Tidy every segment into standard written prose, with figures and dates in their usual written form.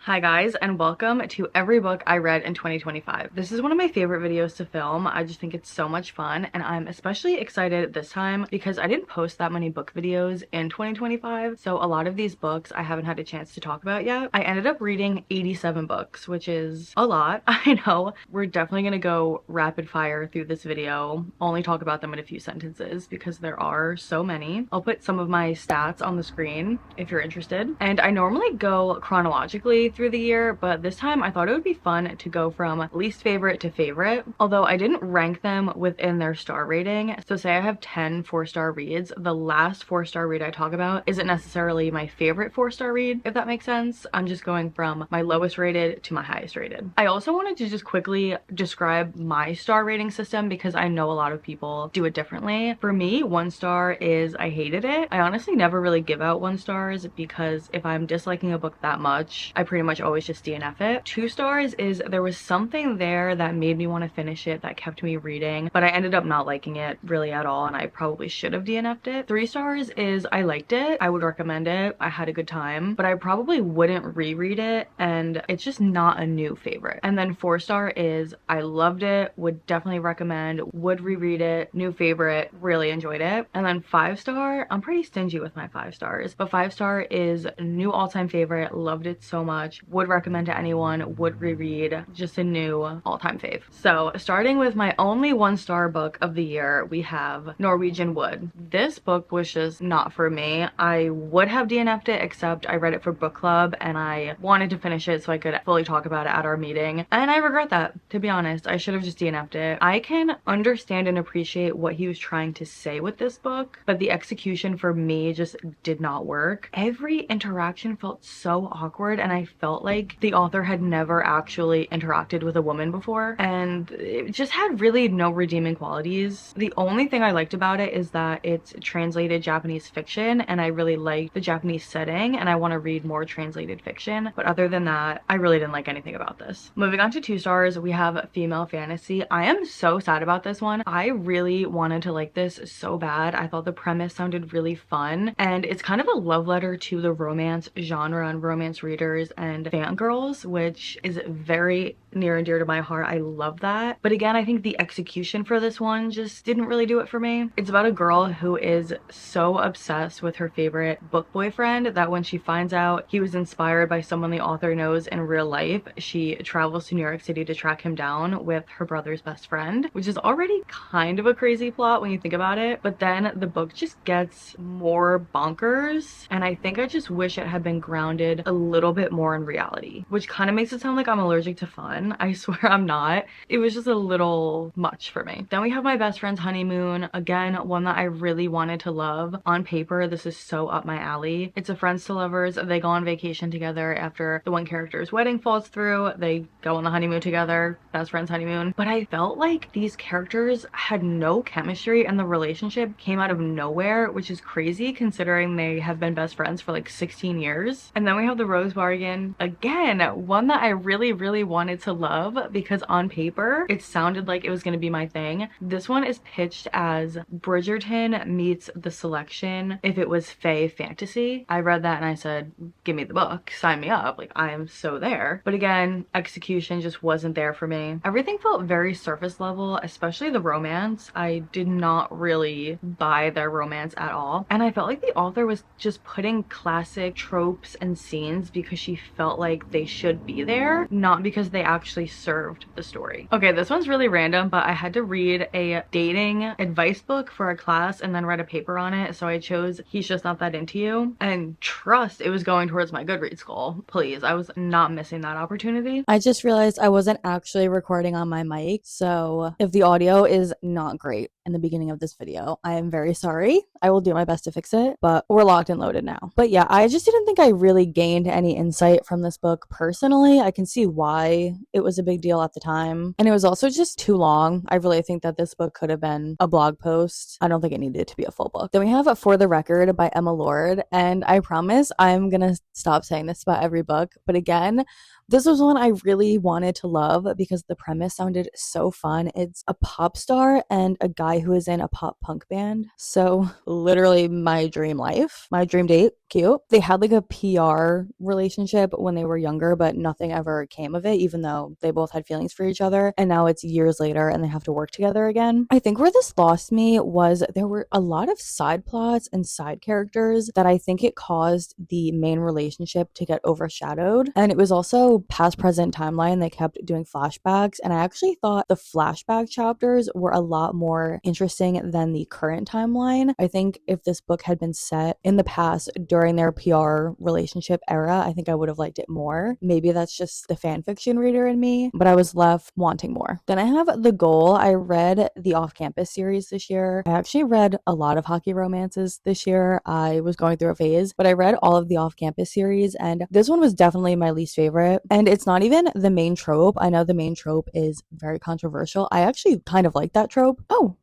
Hi guys, and welcome to every book I read in 2025. This is one of my favorite videos to film. I just think it's so much fun, and I'm especially excited this time because I didn't post that many book videos in 2025, so a lot of these books I haven't had a chance to talk about yet. I ended up reading 87 books, which is a lot. I know. We're definitely gonna go rapid fire through this video, only talk about them in a few sentences because there are so many. I'll put some of my stats on the screen if you're interested, and I normally go chronologically through the year, but this time I thought it would be fun to go from least favorite to favorite, although I didn't rank them within their star rating. So say I have 10 4-star reads, the last 4-star read I talk about isn't necessarily my favorite 4-star read, if that makes sense. I'm just going from my lowest rated to my highest rated. I also wanted to just quickly describe my star rating system because I know a lot of people do it differently. For me, 1 star is I hated it. I honestly never really give out 1 stars because if I'm disliking a book that much, I pretty much always just DNF it. 2 stars is there was something there that made me want to finish it, that kept me reading, but I ended up not liking it really at all, and I probably should have DNF'd it. 3 stars is I liked it, I would recommend it, I had a good time, but I probably wouldn't reread it, and it's just not a new favorite. And then 4 star is I loved it, would definitely recommend, would reread it, new favorite, really enjoyed it. And then 5 star, I'm pretty stingy with my 5 stars, but 5 star is new all-time favorite, loved it so much, would recommend to anyone, would reread, just a new all-time fave. So starting with my only 1-star book of the year, we have Norwegian Wood. This book was just not for me. I would have DNF'd it, except I read it for book club and I wanted to finish it so I could fully talk about it at our meeting, and I regret that, to be honest. I should have just DNF'd it. I can understand and appreciate what he was trying to say with this book, but the execution for me just did not work. Every interaction felt so awkward, and I felt like the author had never actually interacted with a woman before, and it just had really no redeeming qualities. The only thing I liked about it is that it's translated Japanese fiction, and I really like the Japanese setting, and I want to read more translated fiction, but other than that, I really didn't like anything about this. Moving on to 2 stars, we have Female Fantasy. I am so sad about this one. I really wanted to like this so bad. I thought the premise sounded really fun, and it's kind of a love letter to the romance genre and romance readers and fangirls, which is very near and dear to my heart. I love that. But again, I think the execution for this one just didn't really do it for me. It's about a girl who is so obsessed with her favorite book boyfriend that when she finds out he was inspired by someone the author knows in real life, she travels to New York City to track him down with her brother's best friend, which is already kind of a crazy plot when you think about it. But then the book just gets more bonkers, and I think I just wish it had been grounded a little bit more in reality, which kind of makes it sound like I'm allergic to fun. I swear I'm not. It was just a little much for me. Then we have My Best Friend's Honeymoon. Again, one that I really wanted to love. On paper, this is so up my alley. It's a friends to lovers. They go on vacation together after the one character's wedding falls through. They go on the honeymoon together, best friend's honeymoon. But I felt like these characters had no chemistry and the relationship came out of nowhere, which is crazy considering they have been best friends for like 16 years. And then we have The Rose Bargain. Again, one that I really wanted to love because on paper it sounded like it was going to be my thing. This one is pitched as Bridgerton meets The Selection if it was fae fantasy. I read that and I said, give me the book, sign me up, like I am so there. But again, execution just wasn't there for me. Everything felt very surface level, especially the romance. I did not really buy their romance at all, and I felt like the author was just putting classic tropes and scenes because she felt like they should be there, not because they actually served the story. Okay, this one's really random, but I had to read a dating advice book for a class and then write a paper on it, so I chose He's Just Not That Into You, and trust it was going towards my Goodreads goal. Please, I was not missing that opportunity. I just realized I wasn't actually recording on my mic, so if the audio is not great in the beginning of this video, I am very sorry. I will do my best to fix it, but we're locked and loaded now. But yeah, I just didn't think I really gained any insight from this book personally. I can see why it was a big deal at the time, and it was also just too long. I really think that this book could have been a blog post. I don't think it needed to be a full book. Then we have For the Record by Emma Lord, and I promise I'm gonna stop saying this about every book, but again, this was one I really wanted to love because the premise sounded so fun. It's a pop star and a guy who is in a pop punk band. So literally my dream life, my dream date. Cute. They had like a PR relationship relationship when they were younger, but nothing ever came of it, even though they both had feelings for each other. And now it's years later and they have to work together again. I think where this lost me was there were a lot of side plots and side characters that I think it caused the main relationship to get overshadowed. And it was also past present timeline. They kept doing flashbacks. And I actually thought the flashback chapters were a lot more interesting than the current timeline. I think if this book had been set in the past during their PR relationship era, I think I would have liked it more. Maybe that's just the fan fiction reader in me, but I was left wanting more. Then I have The Goal. I read the Off Campus series this year. I actually read a lot of hockey romances this year. I was going through a phase, but I read all of the Off Campus series, and this one was definitely my least favorite. And it's not even the main trope. I know the main trope is very controversial. I actually kind of like that trope. Oh.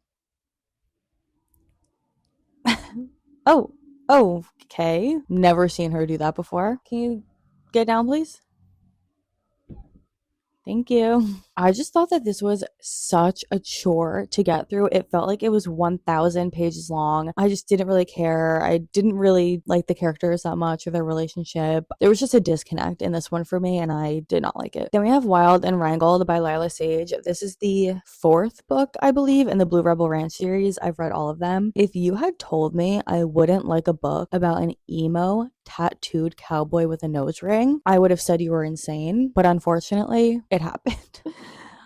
Oh. Oh, okay. Never seen her do that before. Can you get down, please? Thank you. I just thought that this was such a chore to get through. It felt like it was 1,000 pages long. I just didn't really care. I didn't really like the characters that much or their relationship. There was just a disconnect in this one for me, and I did not like it. Then we have Wild and Wrangled by Lila Sage. This is the fourth book, I believe, in the Blue Rebel Ranch series. I've read all of them. If you had told me I wouldn't like a book about an emo tattooed cowboy with a nose ring, I would have said you were insane. But unfortunately, it happened.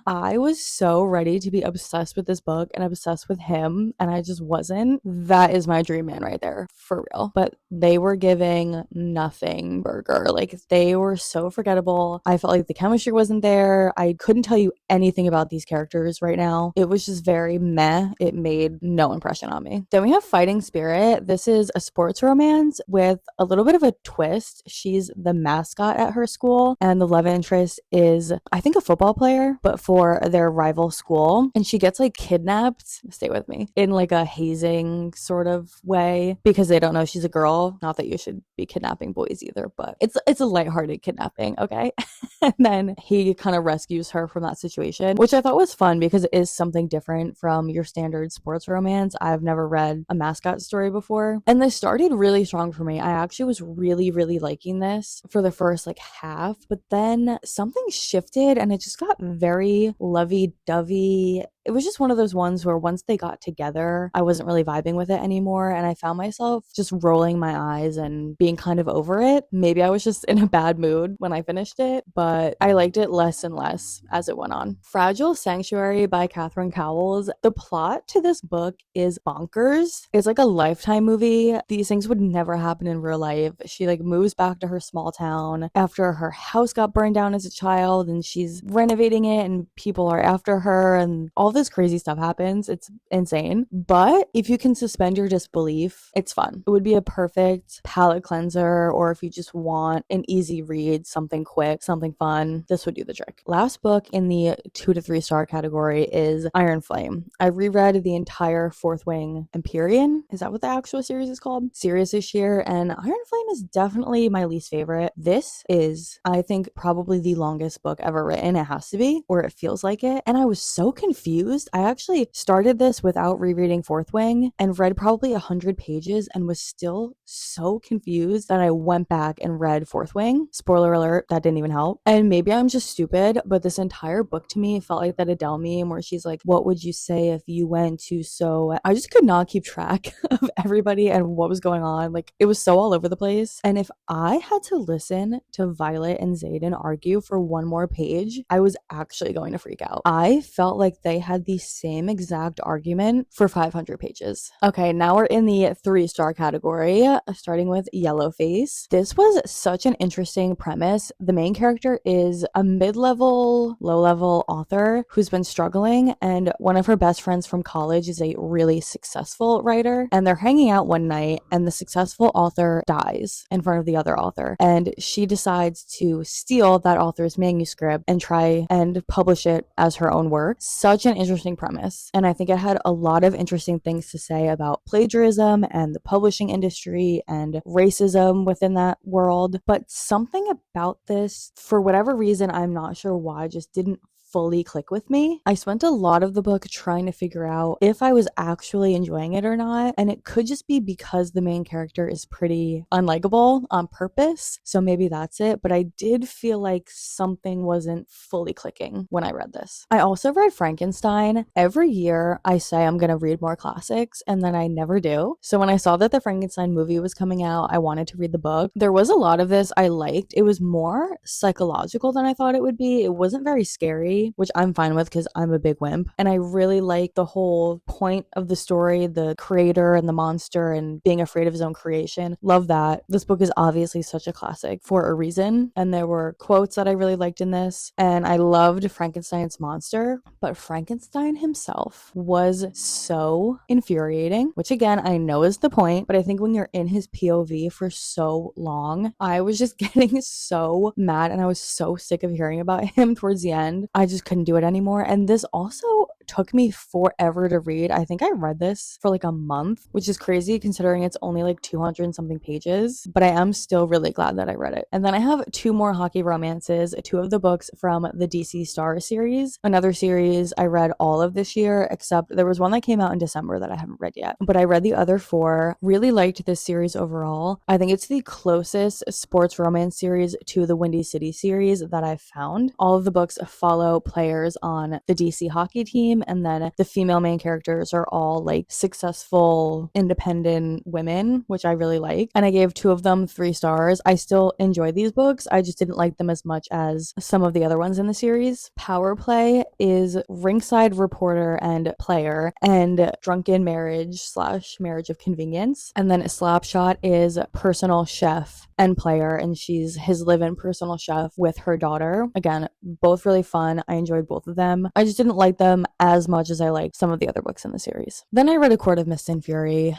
I was so ready to be obsessed with this book and obsessed with him, and I just wasn't. That is my dream man right there, for real. But they were giving nothing burger. Like, they were so forgettable. I felt like the chemistry wasn't there. I couldn't tell you anything about these characters right now. It was just very meh. It made no impression on me. Then we have Fighting Spirit. This is a sports romance with a little bit of a twist. She's the mascot at her school, and the love interest is, I think, a football player, but for their rival school, and she gets like kidnapped, stay with me, in like a hazing sort of way because they don't know she's a girl. Not that you should be kidnapping boys either, but it's a lighthearted kidnapping, okay? And then he kind of rescues her from that situation, which I thought was fun because it is something different from your standard sports romance. I've never read a mascot story before, and this started really strong for me. I actually was really liking this for the first like half, but then something shifted and it just got very lovey-dovey. It was just one of those ones where once they got together, I wasn't really vibing with it anymore, and I found myself just rolling my eyes and being kind of over it. Maybe I was just in a bad mood when I finished it, but I liked it less and less as it went on. Fragile Sanctuary by Catherine Cowles. The plot to this book is bonkers. It's like a Lifetime movie. These things would never happen in real life. She like moves back to her small town after her house got burned down as a child, and she's renovating it, and people are after her, and all this crazy stuff happens. It's insane. But if you can suspend your disbelief, it's fun. It would be a perfect palate cleanser, or if you just want an easy read, something quick, something fun, this would do the trick. Last book in the 2 to 3 star category is Iron Flame. I reread the entire Fourth Wing Empyrean, is that what the actual series is called, series this year, and Iron Flame is definitely my least favorite. This is, I think, probably the longest book ever written. It has to be, or it feels like it, and I was so confused. I actually started this without rereading Fourth Wing and read probably 100 pages and was still so confused that I went back and read Fourth Wing. Spoiler alert, that didn't even help. And maybe I'm just stupid, but this entire book to me felt like that Adele meme where she's like, what would you say if you went to so... I just could not keep track of everybody and what was going on. Like, it was so all over the place. And if I had to listen to Violet and Xaden argue for one more page, I was actually going to freak out. I felt like they had the same exact argument for 500 pages. Okay, now we're in the 3-star category, starting with Yellowface. This was such an interesting premise. The main character is a mid-level, low-level author who's been struggling, and one of her best friends from college is a really successful writer, and they're hanging out one night, and the successful author dies in front of the other author, and she decides to steal that author's manuscript and try and publish it as her own work. Such an interesting premise, and I think it had a lot of interesting things to say about plagiarism and the publishing industry and racism within that world, but something about this, for whatever reason, I'm not sure why, just didn't fully click with me. I spent a lot of the book trying to figure out if I was actually enjoying it or not, and it could just be because the main character is pretty unlikable on purpose, so maybe that's it, but I did feel like something wasn't fully clicking when I read this. I also read Frankenstein. Every year I say I'm gonna read more classics, and then I never do. So when I saw that the Frankenstein movie was coming out, I wanted to read the book. There was a lot of this I liked. It was more psychological than I thought it would be. It wasn't very scary, which I'm fine with because I'm a big wimp, and I really like the whole point of the story, the creator and the monster and being afraid of his own creation. Love that. This book is obviously such a classic for a reason, and there were quotes that I really liked in this, and I loved Frankenstein's monster, but Frankenstein himself was so infuriating, which again I know is the point, but I think when you're in his POV for so long, I was just getting so mad, and I was so sick of hearing about him towards the end. I just couldn't do it anymore. And this also took me forever to read. I think I read this for like a month, which is crazy considering it's only like 200 and something pages, but I am still really glad that I read it. And then I have two more hockey romances, two of the books from the DC Star series, another series I read all of this year, except there was one that came out in December that I haven't read yet, but I read the other four. Really liked this series overall. I think it's the closest sports romance series to the Windy City series that I've found. All of the books follow players on the DC hockey team, and then the female main characters are all like successful independent women, which I really like, and I gave two of them 3 stars. I still enjoy these books, I just didn't like them as much as some of the other ones in the series. Power Play is ringside reporter and player, and drunken marriage / marriage of convenience, and then Slapshot is personal chef and player, and she's his live-in personal chef with her daughter. Again, both really fun. I enjoyed both of them. I just didn't like them as much as I liked some of the other books in the series. Then I read A Court of Mist and Fury,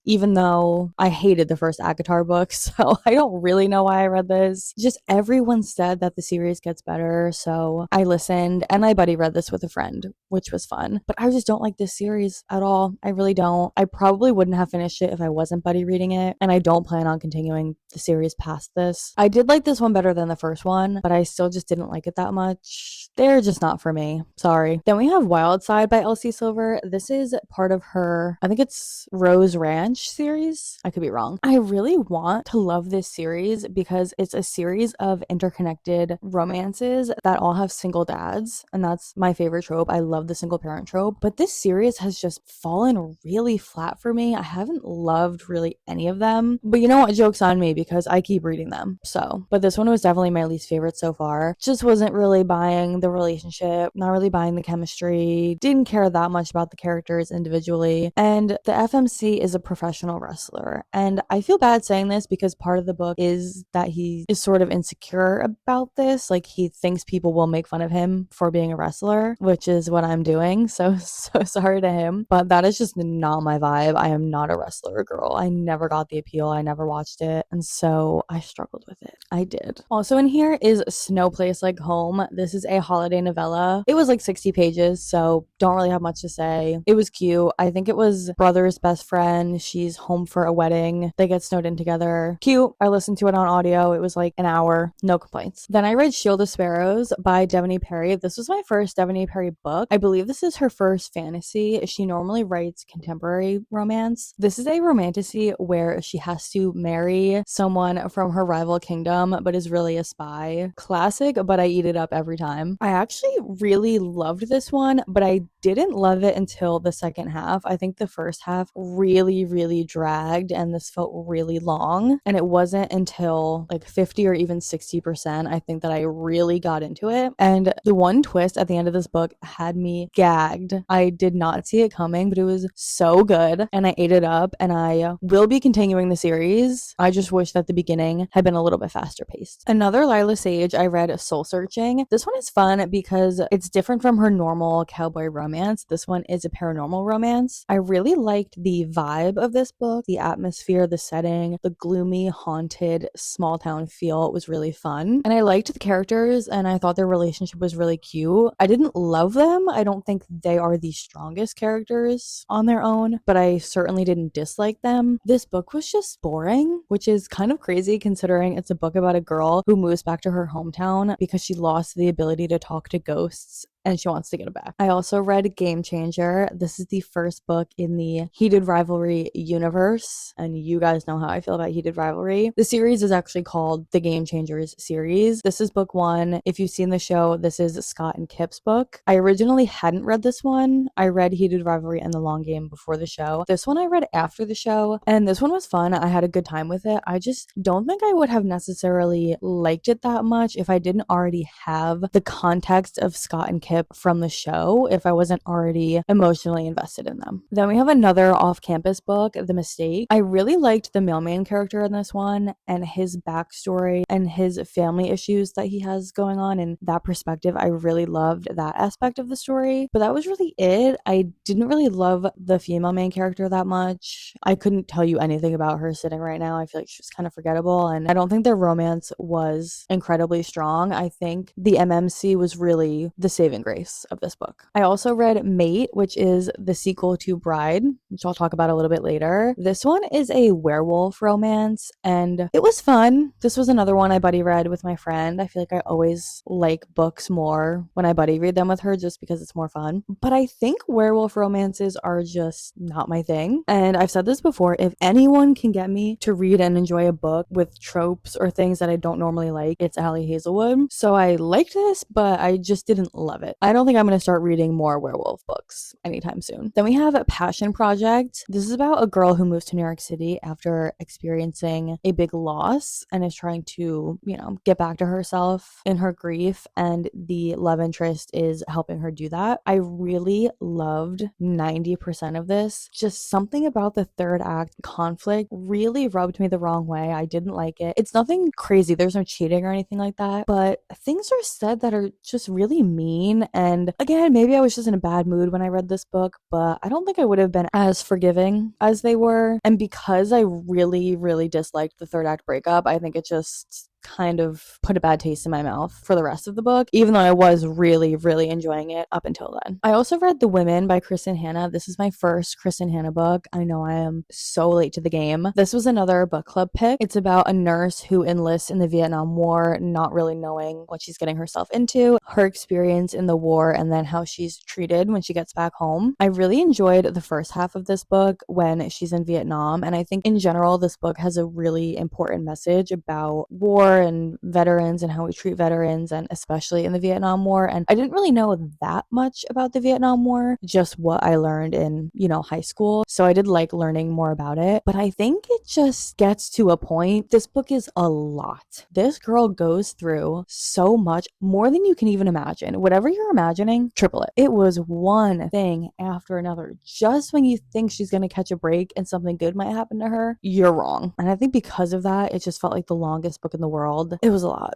even though I hated the first ACOTAR book, so I don't really know why I read this. Just everyone said that the series gets better, so I listened, and I buddy read this with a friend, which was fun. But I just don't like this series at all. I really don't. I probably wouldn't have finished it if I wasn't buddy reading it, and I don't plan on continuing the series past this. I did like this one better than the first one, but I still just didn't like it that much. They're just not for me. Sorry. Then we have Wild Side by Elsie Silver. This is part of her, I think it's Rose Ranch series. I could be wrong. I really want to love this series because it's a series of interconnected romances that all have single dads, and that's my favorite trope. I love the single parent trope, but this series has just fallen really flat for me. I haven't loved really any of them, but you know what? Joke's on me because I keep reading them. So, but this one was definitely my least favorite so far. Just wasn't really buying the relationship, not really buying the chemistry, didn't care that much about the characters individually, and the FMC is a professional wrestler. And I feel bad saying this because part of the book is that he is sort of insecure about this. Like he thinks people will make fun of him for being a wrestler, which is what I'm doing. So sorry to him. But that is just not my vibe. I am not a wrestler girl. I never got the appeal. I never watched it. And so I struggled with it. I did. Also in here is Snow Place Like Home. This is a holiday novella. It was like 60 pages, so don't really have much to say. It was cute. I think it was brother's best friend. She's home for a wedding. They get snowed in together. Cute. I listened to it on audio. It was like an hour. No complaints. Then I read Shield of Sparrows by Devoney Perry. This was my first Devoney Perry book. I believe this is her first fantasy. She normally writes contemporary romance. This is a romantasy where she has to marry someone from her rival kingdom, but is really a spy. Classic, but I eat it up every time. I actually really loved this one, but I didn't love it until the second half. I think the first half really dragged, and this felt really long, and it wasn't until like 50 or even 60% I think that I really got into it. And the one twist at the end of this book had me gagged. I did not see it coming, but it was so good, and I ate it up, and I will be continuing the series. I just wish that the beginning had been a little bit faster paced. Another Lila Sage, I read Soul Searching. This one is fun because it's different from her normal cowboy romance. This one is a paranormal romance. I really liked the vibe of this book, the atmosphere, the setting, the gloomy, haunted, small town feel. It was really fun. And I liked the characters, and I thought their relationship was really cute. I didn't love them. I don't think they are the strongest characters on their own, but I certainly didn't dislike them. This book was just boring, which is kind of crazy considering it's a book about a girl who moves back to her hometown because she lost the ability to talk to ghosts and she wants to get it back. I also read Game Changer. This is the first book in the Heated Rivalry universe, and you guys know how I feel about Heated Rivalry. The series is actually called the Game Changers series. This is book 1. If you've seen the show, this is Scott and Kip's book. I originally hadn't read this one. I read Heated Rivalry and The Long Game before the show. This one I read after the show, and this one was fun. I had a good time with it. I just don't think I would have necessarily liked it that much if I didn't already have the context of Scott and Kip from the show, if I wasn't already emotionally invested in them. Then we have another off-campus book, The Mistake. I really liked the mailman character in this one and his backstory and his family issues that he has going on, and that perspective. I really loved that aspect of the story, but that was really it. I didn't really love the female main character that much. I couldn't tell you anything about her sitting right now. I feel like she's kind of forgettable, and I don't think their romance was incredibly strong. I think the MMC was really the saving grace of this book. I also read Mate, which is the sequel to Bride, which I'll talk about a little bit later. This one is a werewolf romance, and it was fun. This was another one I buddy read with my friend. I feel like I always like books more when I buddy read them with her just because it's more fun. But I think werewolf romances are just not my thing. And I've said this before, if anyone can get me to read and enjoy a book with tropes or things that I don't normally like, it's Allie Hazelwood. So I liked this, but I just didn't love it. I don't think I'm going to start reading more werewolf books anytime soon. Then we have a Passion Project. This is about a girl who moves to New York City after experiencing a big loss and is trying to, get back to herself in her grief, and the love interest is helping her do that. I really loved 90% of this. Just something about the third act conflict really rubbed me the wrong way. I didn't like it. It's nothing crazy. There's no cheating or anything like that, but things are said that are just really mean. And again, maybe I was just in a bad mood when I read this book, but I don't think I would have been as forgiving as they were. And because I really, really disliked the third act breakup, I think it just kind of put a bad taste in my mouth for the rest of the book, even though I was really, really enjoying it up until then. I also read The Women by Kristen Hanna. This is my first Kristen Hanna book. I know I am so late to the game. This was another book club pick. It's about a nurse who enlists in the Vietnam War, not really knowing what she's getting herself into, her experience in the war, and then how she's treated when she gets back home. I really enjoyed the first half of this book when she's in Vietnam, and I think in general this book has a really important message about war and veterans and how we treat veterans, and especially in the Vietnam War. And I didn't really know that much about the Vietnam War, just what I learned in, high school. So I did like learning more about it, but I think it just gets to a point. This book is a lot. This girl goes through so much, more than you can even imagine. Whatever you're imagining, triple it. It was one thing after another. Just when you think she's going to catch a break and something good might happen to her, you're wrong. And I think because of that, it just felt like the longest book in the world. It was a lot.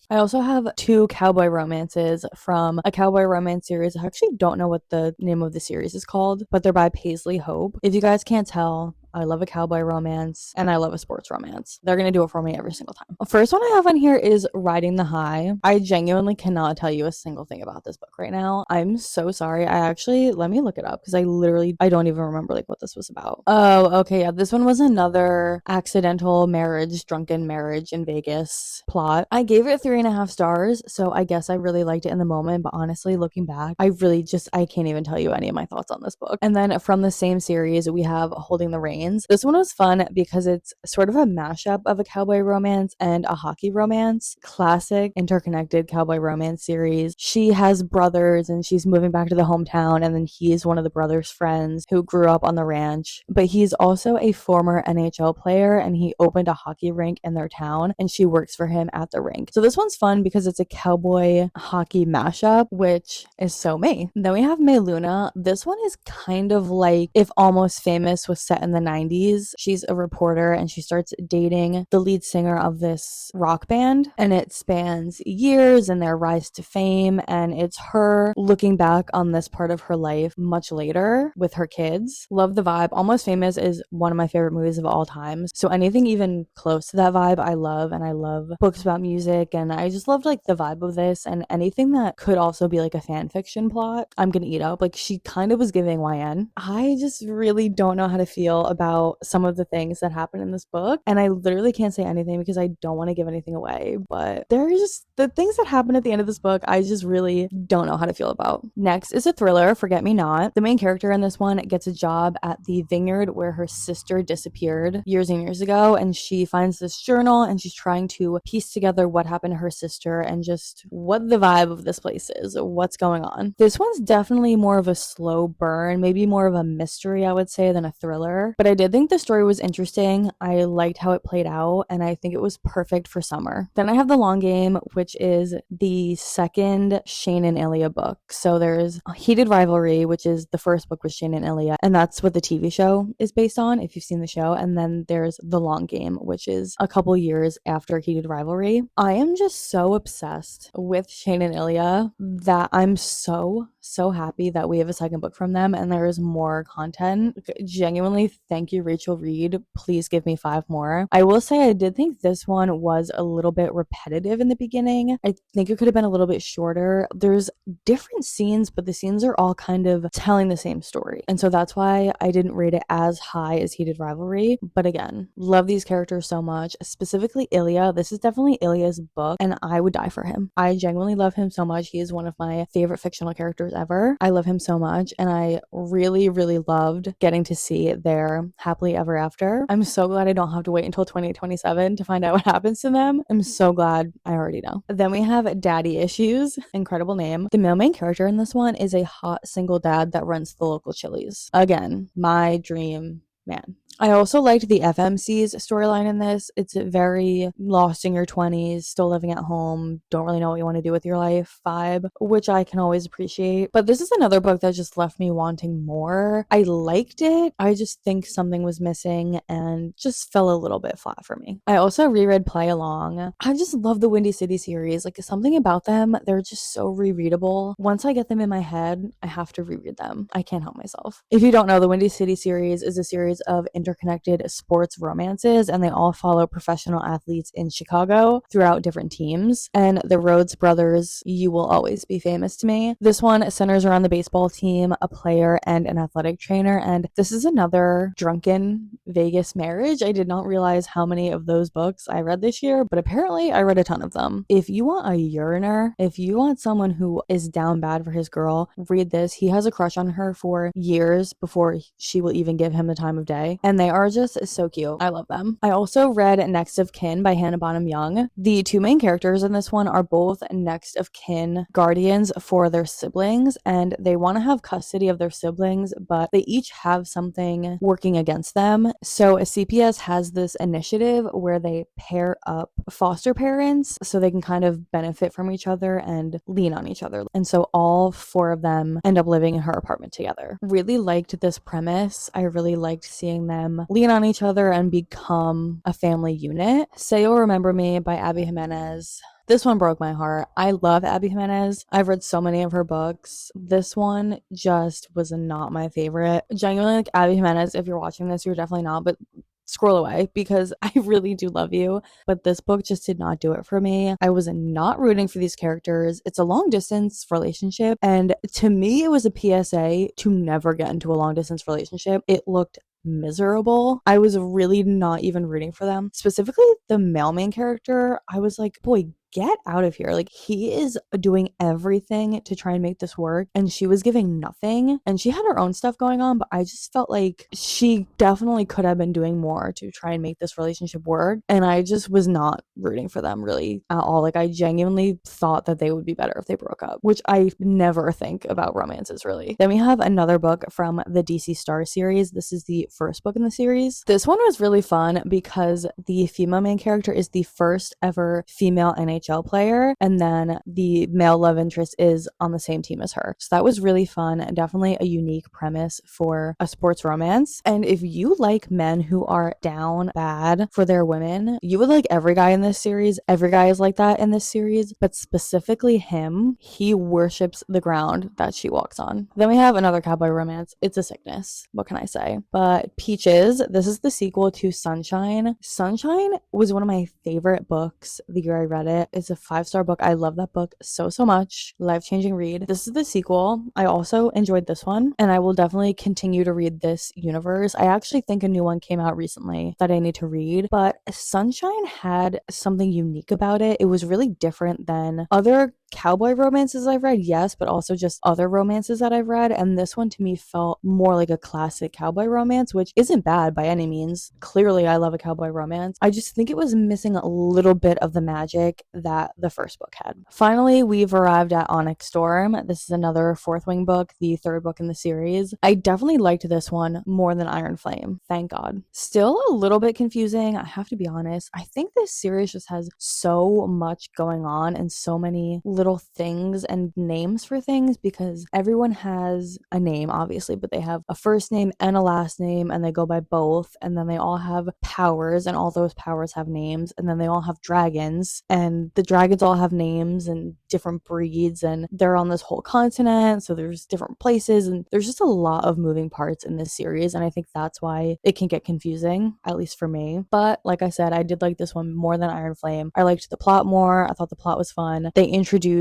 I also have 2 cowboy romances from a cowboy romance series. I actually don't know what the name of the series is called, but they're by Paisley Hope. If you guys can't tell, I love a cowboy romance and I love a sports romance. They're going to do it for me every single time. The first one I have on here is Riding the High. I genuinely cannot tell you a single thing about this book right now. I'm so sorry. Let me look it up because I don't even remember what this was about. Oh, okay. Yeah. This one was another accidental marriage, drunken marriage in Vegas plot. I gave it 3.5 stars. So I guess I really liked it in the moment, but honestly, looking back, I can't even tell you any of my thoughts on this book. And then from the same series, we have Holding the Reins. This one was fun because it's sort of a mashup of a cowboy romance and a hockey romance. Classic interconnected cowboy romance series. She has brothers and she's moving back to the hometown, and then he's one of the brothers' friends who grew up on the ranch, but he's also a former NHL player and he opened a hockey rink in their town and she works for him at the rink. So this one's fun because it's a cowboy hockey mashup, which is so me. Then we have May Luna. This one is kind of like if Almost Famous was set in the 90s. She's a reporter and she starts dating the lead singer of this rock band, and it spans years and their rise to fame, and it's her looking back on this part of her life much later with her kids. Love the vibe. Almost Famous is one of my favorite movies of all time, so anything even close to that vibe I love, and I love books about music, and I just loved like the vibe of this, and anything that could also be like a fan fiction plot I'm gonna eat up. Like, she kind of was giving YN. I just really don't know how to feel about some of the things that happen in this book, and I literally can't say anything because I don't want to give anything away, but there are just the things that happen at the end of this book I just really don't know how to feel about. Next is a thriller, Forget Me Not. The main character in this one gets a job at the vineyard where her sister disappeared years and years ago, and she finds this journal and she's trying to piece together what happened to her sister and just what the vibe of this place is, what's going on. This one's definitely more of a slow burn, maybe more of a mystery, I would say, than a thriller, but I did think the story was interesting. I liked how it played out, and I think it was perfect for summer. Then I have The Long Game, which is the second Shane and Ilya book. So there's Heated Rivalry, which is the first book with Shane and Ilya, and that's what the TV show is based on, if you've seen the show. And then there's The Long Game, which is a couple years after Heated Rivalry. I am just so obsessed with Shane and Ilya that I'm so happy that we have a second book from them and there is more content. Genuinely, thank you, Rachel Reed. Please give me 5 more. I will say I did think this one was a little bit repetitive in the beginning. I think it could have been a little bit shorter. There's different scenes, but the scenes are all kind of telling the same story. And so that's why I didn't rate it as high as Heated Rivalry. But again, love these characters so much. Specifically Ilya. This is definitely Ilya's book and I would die for him. I genuinely love him so much. He is one of my favorite fictional characters ever. I love him so much, and I really loved getting to see their happily ever after. I'm so glad I don't have to wait until 2027 to find out what happens to them. I'm so glad I already know. Then we have Daddy Issues. Incredible name. The male main character in this one is a hot single dad that runs the local Chili's. Again, my dream man. I also liked the FMC's storyline in this. It's very lost in your 20s, still living at home, don't really know what you want to do with your life vibe, which I can always appreciate. But this is another book that just left me wanting more. I liked it. I just think something was missing and just fell a little bit flat for me. I also reread Play Along. I just love the Windy City series. Like, something about them, they're just so rereadable. Once I get them in my head, I have to reread them. I can't help myself. If you don't know, the Windy City series is a series of interconnected sports romances, and they all follow professional athletes in Chicago throughout different teams. And the Rhodes brothers, You Will Always Be Famous to Me. This one centers around the baseball team, a player, and an athletic trainer. And this is another drunken Vegas marriage. I did not realize how many of those books I read this year, but apparently I read a ton of them. If you want a yearner, if you want someone who is down bad for his girl, read this. He has a crush on her for years before she will even give him the time of day. And they are just so cute. I love them. I also read Next of Kin by Hannah Bonham Young. The 2 main characters in this one are both next of kin guardians for their siblings, and they want to have custody of their siblings, but they each have something working against them. So a CPS has this initiative where they pair up foster parents so they can kind of benefit from each other and lean on each other. And so all 4 of them end up living in her apartment together. Really liked this premise. I really liked seeing them lean on each other and become a family unit. Say You'll Remember Me by Abby Jimenez. This one broke my heart. I love Abby Jimenez. I've read so many of her books. This one just was not my favorite. Genuinely, like, Abby Jimenez, if you're watching this, you're definitely not, but scroll away because I really do love you. But this book just did not do it for me. I was not rooting for these characters. It's a long distance relationship, and to me, it was a PSA to never get into a long distance relationship. It looked miserable. I was really not even rooting for them. Specifically, the male main character, I was like, boy, get out of here. Like, he is doing everything to try and make this work, and she was giving nothing, and she had her own stuff going on, but I just felt like she definitely could have been doing more to try and make this relationship work, and I just was not rooting for them really at all. Like, I genuinely thought that they would be better if they broke up, which I never think about romances really. Then we have another book from the DC Star series. This is the first book in the series. This one was really fun because the female main character is the first ever female NHL NHL player, and then the male love interest is on the same team as her. So that was really fun and definitely a unique premise for a sports romance. And if you like men who are down bad for their women, you would like every guy in this series. Every guy is like that in this series, but specifically him, he worships the ground that she walks on. Then we have another cowboy romance. It's a sickness. What can I say? But Peaches, this is the sequel to Sunshine. Sunshine was one of my favorite books the year I read it. It's a 5-star book. I love that book so much. Life-changing read. This is the sequel. I also enjoyed this one, and I will definitely continue to read this universe. I actually think a new one came out recently that I need to read, but Sunshine had something unique about it. It was really different than other cowboy romances I've read, yes, but also just other romances that I've read, and this one to me felt more like a classic cowboy romance, which isn't bad by any means. Clearly I love a cowboy romance. I just think it was missing a little bit of the magic that the first book had. Finally, we've arrived at Onyx Storm. This is another Fourth Wing book, the third book in the series. I definitely liked this one more than Iron Flame, thank God. Still a little bit confusing, I have to be honest. I think this series just has so much going on and so many little things and names for things, because everyone has a name obviously, but they have a first name and a last name, and they go by both, and then they all have powers, and all those powers have names, and then they all have dragons, and the dragons all have names and different breeds, and they're on this whole continent, so there's different places, and there's just a lot of moving parts in this series, and I think that's why it can get confusing, at least for me. But like I said, I did like this one more than Iron Flame. I liked the plot more. I thought the plot was fun. They introduced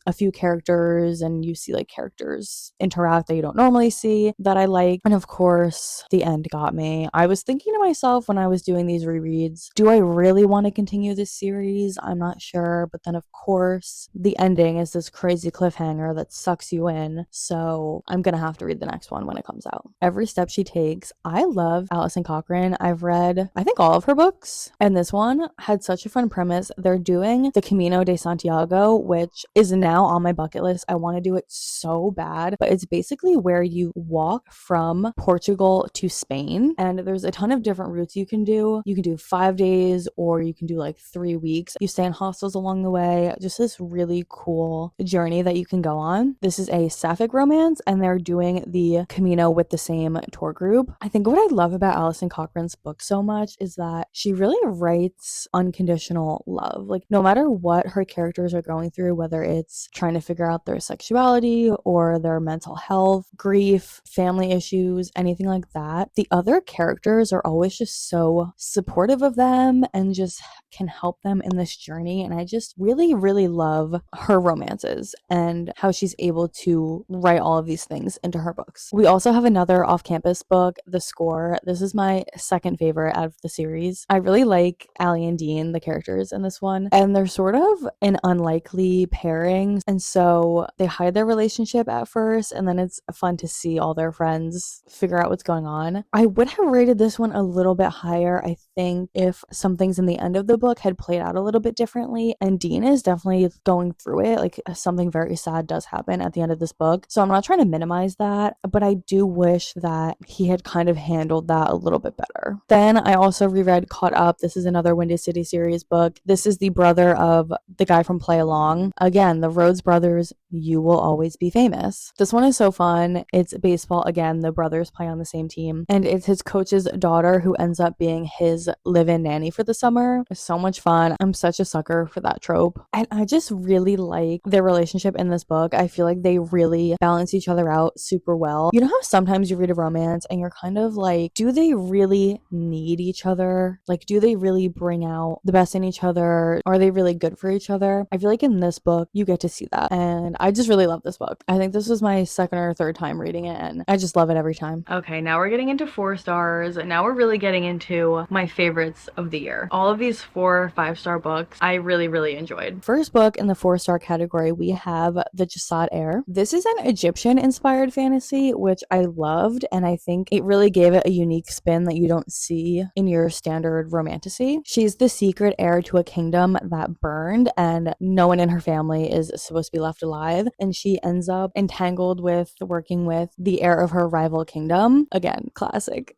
a few characters, and you see like characters interact that you don't normally see that I like. And of course, the end got me. I was thinking to myself when I was doing these rereads, do I really want to continue this series? I'm not sure. But then of course, the ending is this crazy cliffhanger that sucks you in. So I'm gonna have to read the next one when it comes out. Every Step She Takes. I love Alison Cochrane. I've read, I think, all of her books, and this one had such a fun premise. They're doing the Camino de Santiago, which is now on my bucket list. I want to do it so bad, but it's basically where you walk from Portugal to Spain, and there's a ton of different routes you can do. You can do 5 days, or you can do like 3 weeks. You stay in hostels along the way. Just this really cool journey that you can go on. This is a sapphic romance, and they're doing the Camino with the same tour group. I think what I love about Alison Cochrane's book so much is that she really writes unconditional love. Like, no matter what her characters are going through, whether it's trying to figure out their sexuality or their mental health, grief, family issues, anything like that, the other characters are always just so supportive of them and just can help them in this journey. And I just really love her romances and how she's able to write all of these things into her books. We also have another off-campus book, The Score. This is my second favorite out of the series. I really like Allie and Dean, the characters in this one, and they're sort of an unlikely pairing, and so they hide their relationship at first, and then it's fun to see all their friends figure out what's going on. I would have rated this one a little bit higher, I think, if some things in the end of the book had played out a little bit differently, and Dean is definitely going through it. Like, something very sad does happen at the end of this book, so I'm not trying to minimize that, but I do wish that he had kind of handled that a little bit better. Then I also reread Caught Up. This is another Windy City series book. This is the brother of the guy from Play Along. Again, the Rhodes brothers, you will always be famous. This one is so fun. It's baseball again. The brothers play on the same team, and it's his coach's daughter who ends up being his live-in nanny for the summer. It's so much fun. I'm such a sucker for that trope, and I just really like their relationship in this book. I feel like they really balance each other out super well. You know how sometimes you read a romance and you're kind of like, do they really need each other? Like, do they really bring out the best in each other? Are they really good for each other? I feel like in this book you get to see that, and I just really love this book. I think this was my second or third time reading it, and I just love it every time. Okay, now we're getting into 4 stars, and now we're really getting into my favorites of the year. All of these 4 5-star books I really enjoyed. First book in the 4-star category, we have The Jasad Heir. This is an Egyptian inspired fantasy, which I loved, and I think it really gave it a unique spin that you don't see in your standard romantasy. She's the secret heir to a kingdom that burned, and no one in her family is supposed to be left alive, and she ends up entangled with working with the heir of her rival kingdom. Again, classic.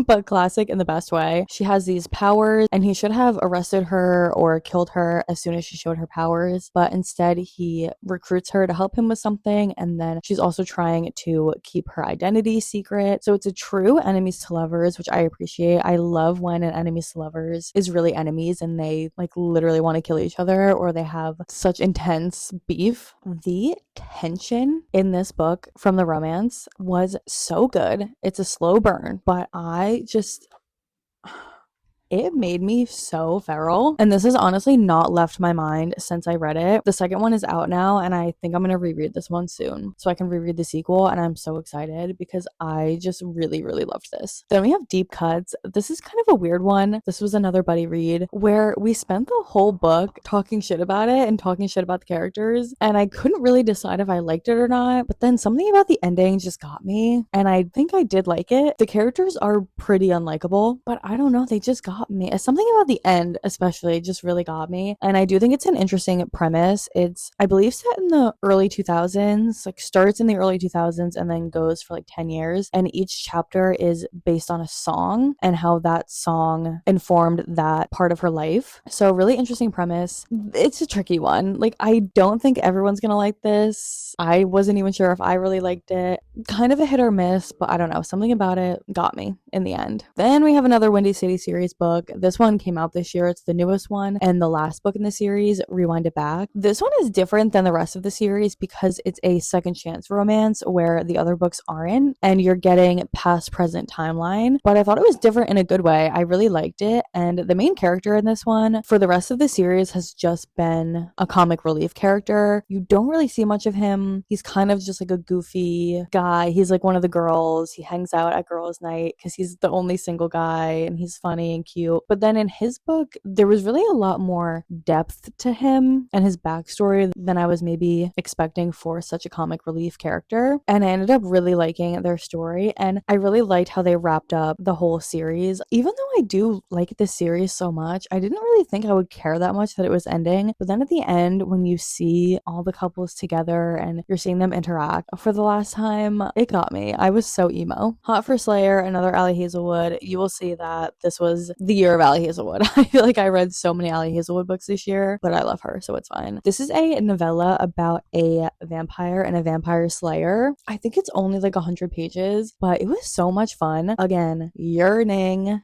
but classic in the best way. She has these powers and he should have arrested her or killed her as soon as she showed her powers, but instead he recruits her to help him with something, and then she's also trying to keep her identity secret. So it's a true enemies to lovers, which I appreciate. I love when an enemies to lovers is really enemies and they like literally want to kill each other or they have such intense beef. The tension in this book from the romance was so good. It's a slow burn, but it made me so feral. And this has honestly not left my mind since I read it. The second one is out now, and I think I'm going to reread this one soon so I can reread the sequel. And I'm so excited because I just really, really loved this. Then we have Deep Cuts. This is kind of a weird one. This was another buddy read where we spent the whole book talking shit about it and talking shit about the characters. And I couldn't really decide if I liked it or not. But then something about the ending just got me. And I think I did like it. The characters are pretty unlikable, but I don't know. They just got me. Something about the end especially just really got me, and I do think it's an interesting premise. It's, I believe, set in the early 2000s, like starts in the early 2000s and then goes for like 10 years, and each chapter is based on a song and how that song informed that part of her life. So really interesting premise. It's a tricky one. Like, I don't think everyone's gonna like this. I wasn't even sure if I really liked it. Kind of a hit or miss, but I don't know, something about it got me in the end. Then we have another Windy City series book. This one came out this year. It's the newest one and the last book in the series, Rewind It Back. This one is different than the rest of the series because it's a second chance romance where the other books aren't, and you're getting past present timeline. But I thought it was different in a good way. I really liked it, and the main character in this one for the rest of the series has just been a comic relief character. You don't really see much of him. He's kind of just like a goofy guy. He's like one of the girls. He hangs out at girls' night because he's the only single guy and he's funny and cute. But then in his book, there was really a lot more depth to him and his backstory than I was maybe expecting for such a comic relief character. And I ended up really liking their story, and I really liked how they wrapped up the whole series. Even though I do like this series so much, I didn't really think I would care that much that it was ending. But then at the end, when you see all the couples together and you're seeing them interact for the last time, it got me. I was so emo. Hot for Slayer, another Allie Hazelwood. You will see that this was the year of Allie Hazelwood. I feel like I read so many Allie Hazelwood books this year, but I love her, so it's fine. This is a novella about a vampire and a vampire slayer. I think it's only like 100 pages, but it was so much fun. Again, yearning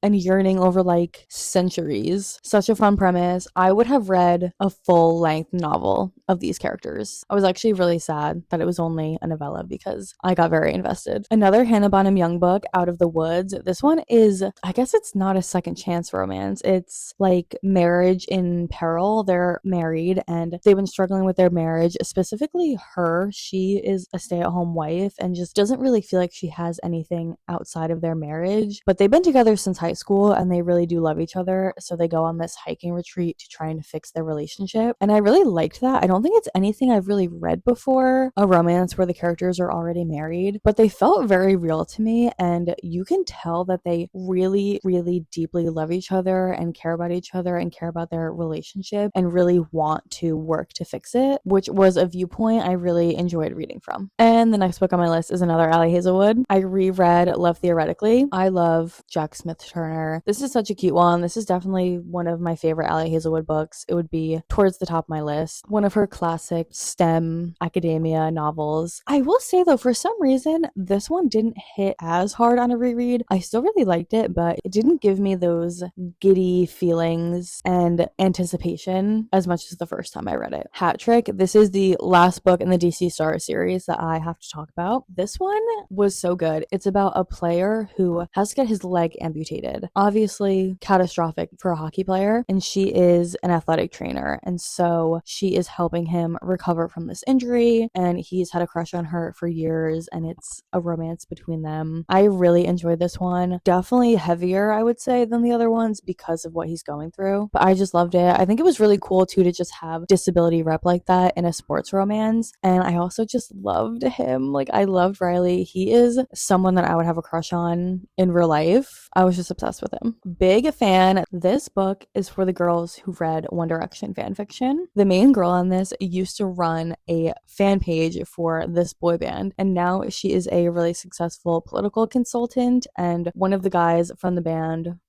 over like centuries. Such a fun premise. I would have read a full-length novel of these characters. I was actually really sad that it was only a novella because I got very invested. Another Hannah Bonham Young book, Out of the Woods. This one is, I guess it's not a second chance romance. It's like marriage in peril. They're married and they've been struggling with their marriage. Specifically her, she is a stay-at-home wife and just doesn't really feel like she has anything outside of their marriage. But they've been together since high school and they really do love each other. So they go on this hiking retreat to try and fix their relationship. And I really liked that. I don't think it's anything I've really read before, a romance where the characters are already married, but they felt very real to me. And you can tell that they really, really deeply love each other and care about each other and care about their relationship and really want to work to fix it, which was a viewpoint I really enjoyed reading from. And the next book on my list is another Allie Hazelwood. I reread Love Theoretically. I love Jack Smith Turner. This is such a cute one. This is definitely one of my favorite Allie Hazelwood books. It would be towards the top of my list. One of her classic STEM academia novels. I will say though, for some reason, this one didn't hit as hard on a reread. I still really liked it, but it didn't give me those giddy feelings and anticipation as much as the first time I read it. Hat Trick. This is the last book in the DC Star series that I have to talk about. This one was so good. It's about a player who has to get his leg amputated. Obviously catastrophic for a hockey player, and she is an athletic trainer, and so she is helping him recover from this injury, and he's had a crush on her for years, and it's a romance between them. I really enjoyed this one. Definitely heavier, I would say, than the other ones because of what he's going through, but I just loved it. I think it was really cool too to just have disability rep like that in a sports romance, and I also just loved him. Like, I loved Riley. He is someone that I would have a crush on in real life. I was just obsessed with him. Big fan. This book is for the girls who read One Direction fanfiction. The main girl on this actress used to run a fan page for this boy band, and now she is a really successful political consultant, and one of the guys from the band,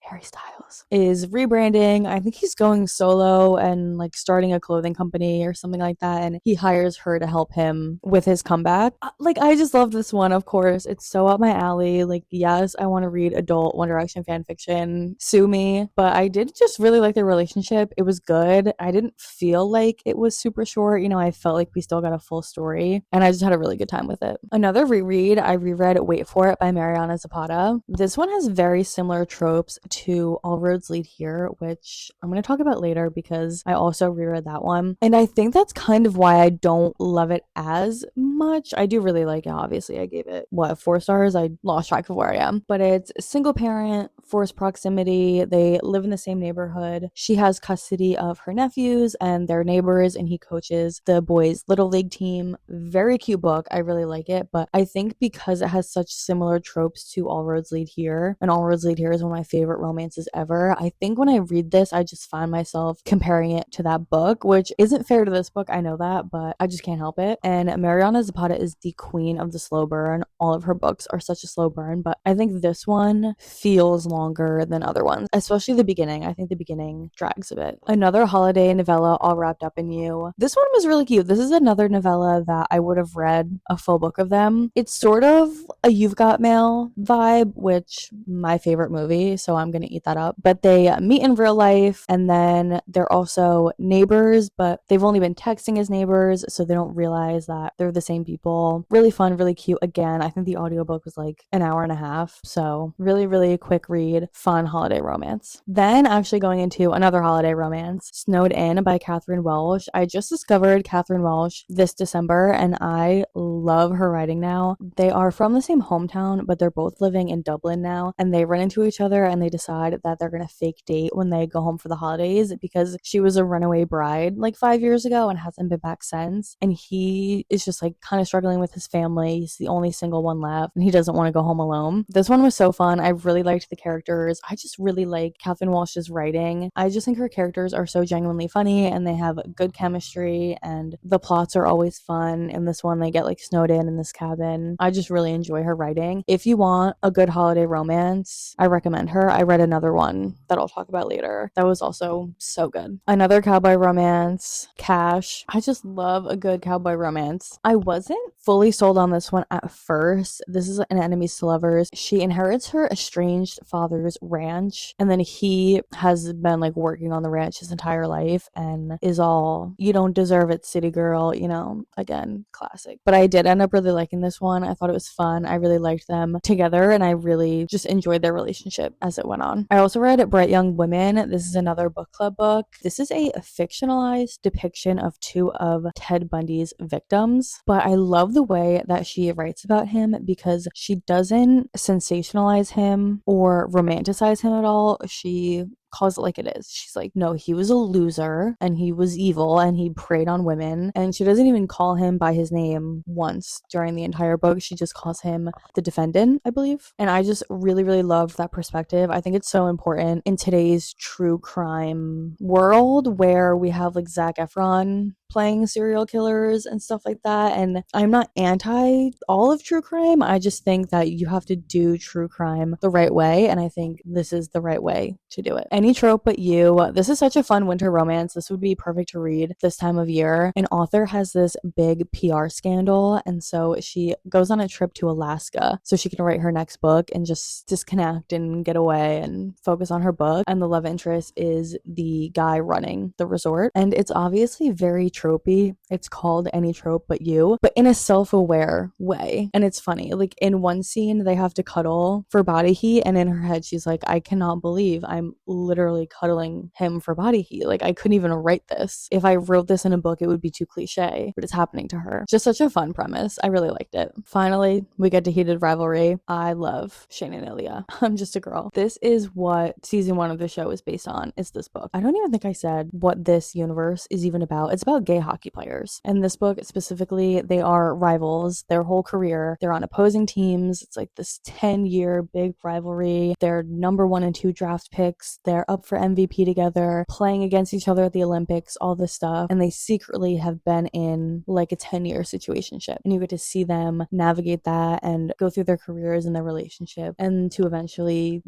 Harry Styles, is rebranding. I think he's going solo and like starting a clothing company or something like that. And he hires her to help him with his comeback. Like, I just love this one, of course. It's so up my alley. Like, yes, I want to read adult One Direction fan fiction. Sue me. But I did just really like their relationship. It was good. I didn't feel like it was super short. You know, I felt like we still got a full story. And I just had a really good time with it. Another reread, I reread Wait For It by Mariana Zapata. This one has very similar tropes to All Roads Lead Here, which I'm going to talk about later because I also reread that one. And I think that's kind of why I don't love it as much. I do really like it. Obviously, I gave it, 4 stars? I lost track of where I am. But it's single parent, forced proximity. They live in the same neighborhood. She has custody of her nephews and their neighbors, and he coaches the boys' little league team. Very cute book. I really like it. But I think because it has such similar tropes to All Roads Lead Here, and All Roads Lead Here is one of my favorite romances ever, I think when I read this, I just find myself comparing it to that book, which isn't fair to this book. I know that, but I just can't help it. And Mariana Zapata is the queen of the slow burn. All of her books are such a slow burn, but I think this one feels longer than other ones, especially the beginning. I think the beginning drags a bit. Another holiday novella, All Wrapped Up in You. This one was really cute. This is another novella that I would have read a full book of them. It's sort of a You've Got Mail vibe, which my favorite movie, so I'm gonna eat that up. But they meet in real life, and then they're also neighbors, but they've only been texting as neighbors, so they don't realize that they're the same people. Really fun, really cute. Again, I think the audiobook was like an hour and a half, so really, really quick read, fun holiday romance. Then actually going into another holiday romance, Snowed In by Catherine Welsh. I just discovered Catherine Welsh this December, and I love her writing now. They are from the same hometown, but they're both living in Dublin now, and they run into each other and they decide that they're gonna fake date when they go home for the holidays because she was a runaway bride like 5 years ago and hasn't been back since. And he is just like kind of struggling with his family. He's the only single one left and he doesn't want to go home alone. This one was so fun. I really liked the characters. I just really like Catherine Walsh's writing. I just think her characters are so genuinely funny and they have good chemistry and the plots are always fun. In this one, they get like snowed in this cabin. I just really enjoy her writing. If you want a good holiday romance, I recommend her. I read another one that I'll talk about later that was also so good. Another cowboy romance, Cash. I just love a good cowboy romance. I wasn't fully sold on this one at first. This is an enemies to lovers. She inherits her estranged father's ranch, and then he has been like working on the ranch his entire life and is all, you don't deserve it, city girl, you know, again, classic. But I did end up really liking this one. I thought it was fun. I really liked them together and I really just enjoyed their relationship as it went on. I also read Bright Young Women. This is another book club book. This is a fictionalized depiction of 2 of Ted Bundy's victims, but I love the way that she writes about him because she doesn't sensationalize him or romanticize him at all. She calls it like it is. She's like, no, he was a loser and he was evil and he preyed on women. And she doesn't even call him by his name once during the entire book. She just calls him the defendant, I believe. And I just really, really love that perspective. I think it's so important in today's true crime world where we have like Zac Efron playing serial killers and stuff like that. And I'm not anti all of true crime. I just think that you have to do true crime the right way. And I think this is the right way to do it. Any Trope But You. This is such a fun winter romance. This would be perfect to read this time of year. An author has this big PR scandal, and so she goes on a trip to Alaska so she can write her next book and just disconnect and get away and focus on her book. And the love interest is the guy running the resort. And it's obviously very tropey. It's called Any Trope But You, but in a self-aware way. And it's funny. Like in one scene, they have to cuddle for body heat, and in her head, she's like, I cannot believe I'm literally cuddling him for body heat. Like I couldn't even write this. If I wrote this in a book, it would be too cliche, but it's happening to her. Just such a fun premise. I really liked it. Finally, we get to Heated Rivalry. I love Shane and Ilya. I'm just a girl. This is what season 1 of the show is based on, is this book. I don't even think I said what this universe is even about. It's about gay gay hockey players. In this book specifically, they are rivals their whole career. They're on opposing teams. It's like this 10-year big rivalry. They're number 1 and 2 draft picks. They're up for MVP together, playing against each other at the Olympics, all this stuff. And they secretly have been in like a 10-year situationship. And you get to see them navigate that and go through their careers and their relationship and to eventually,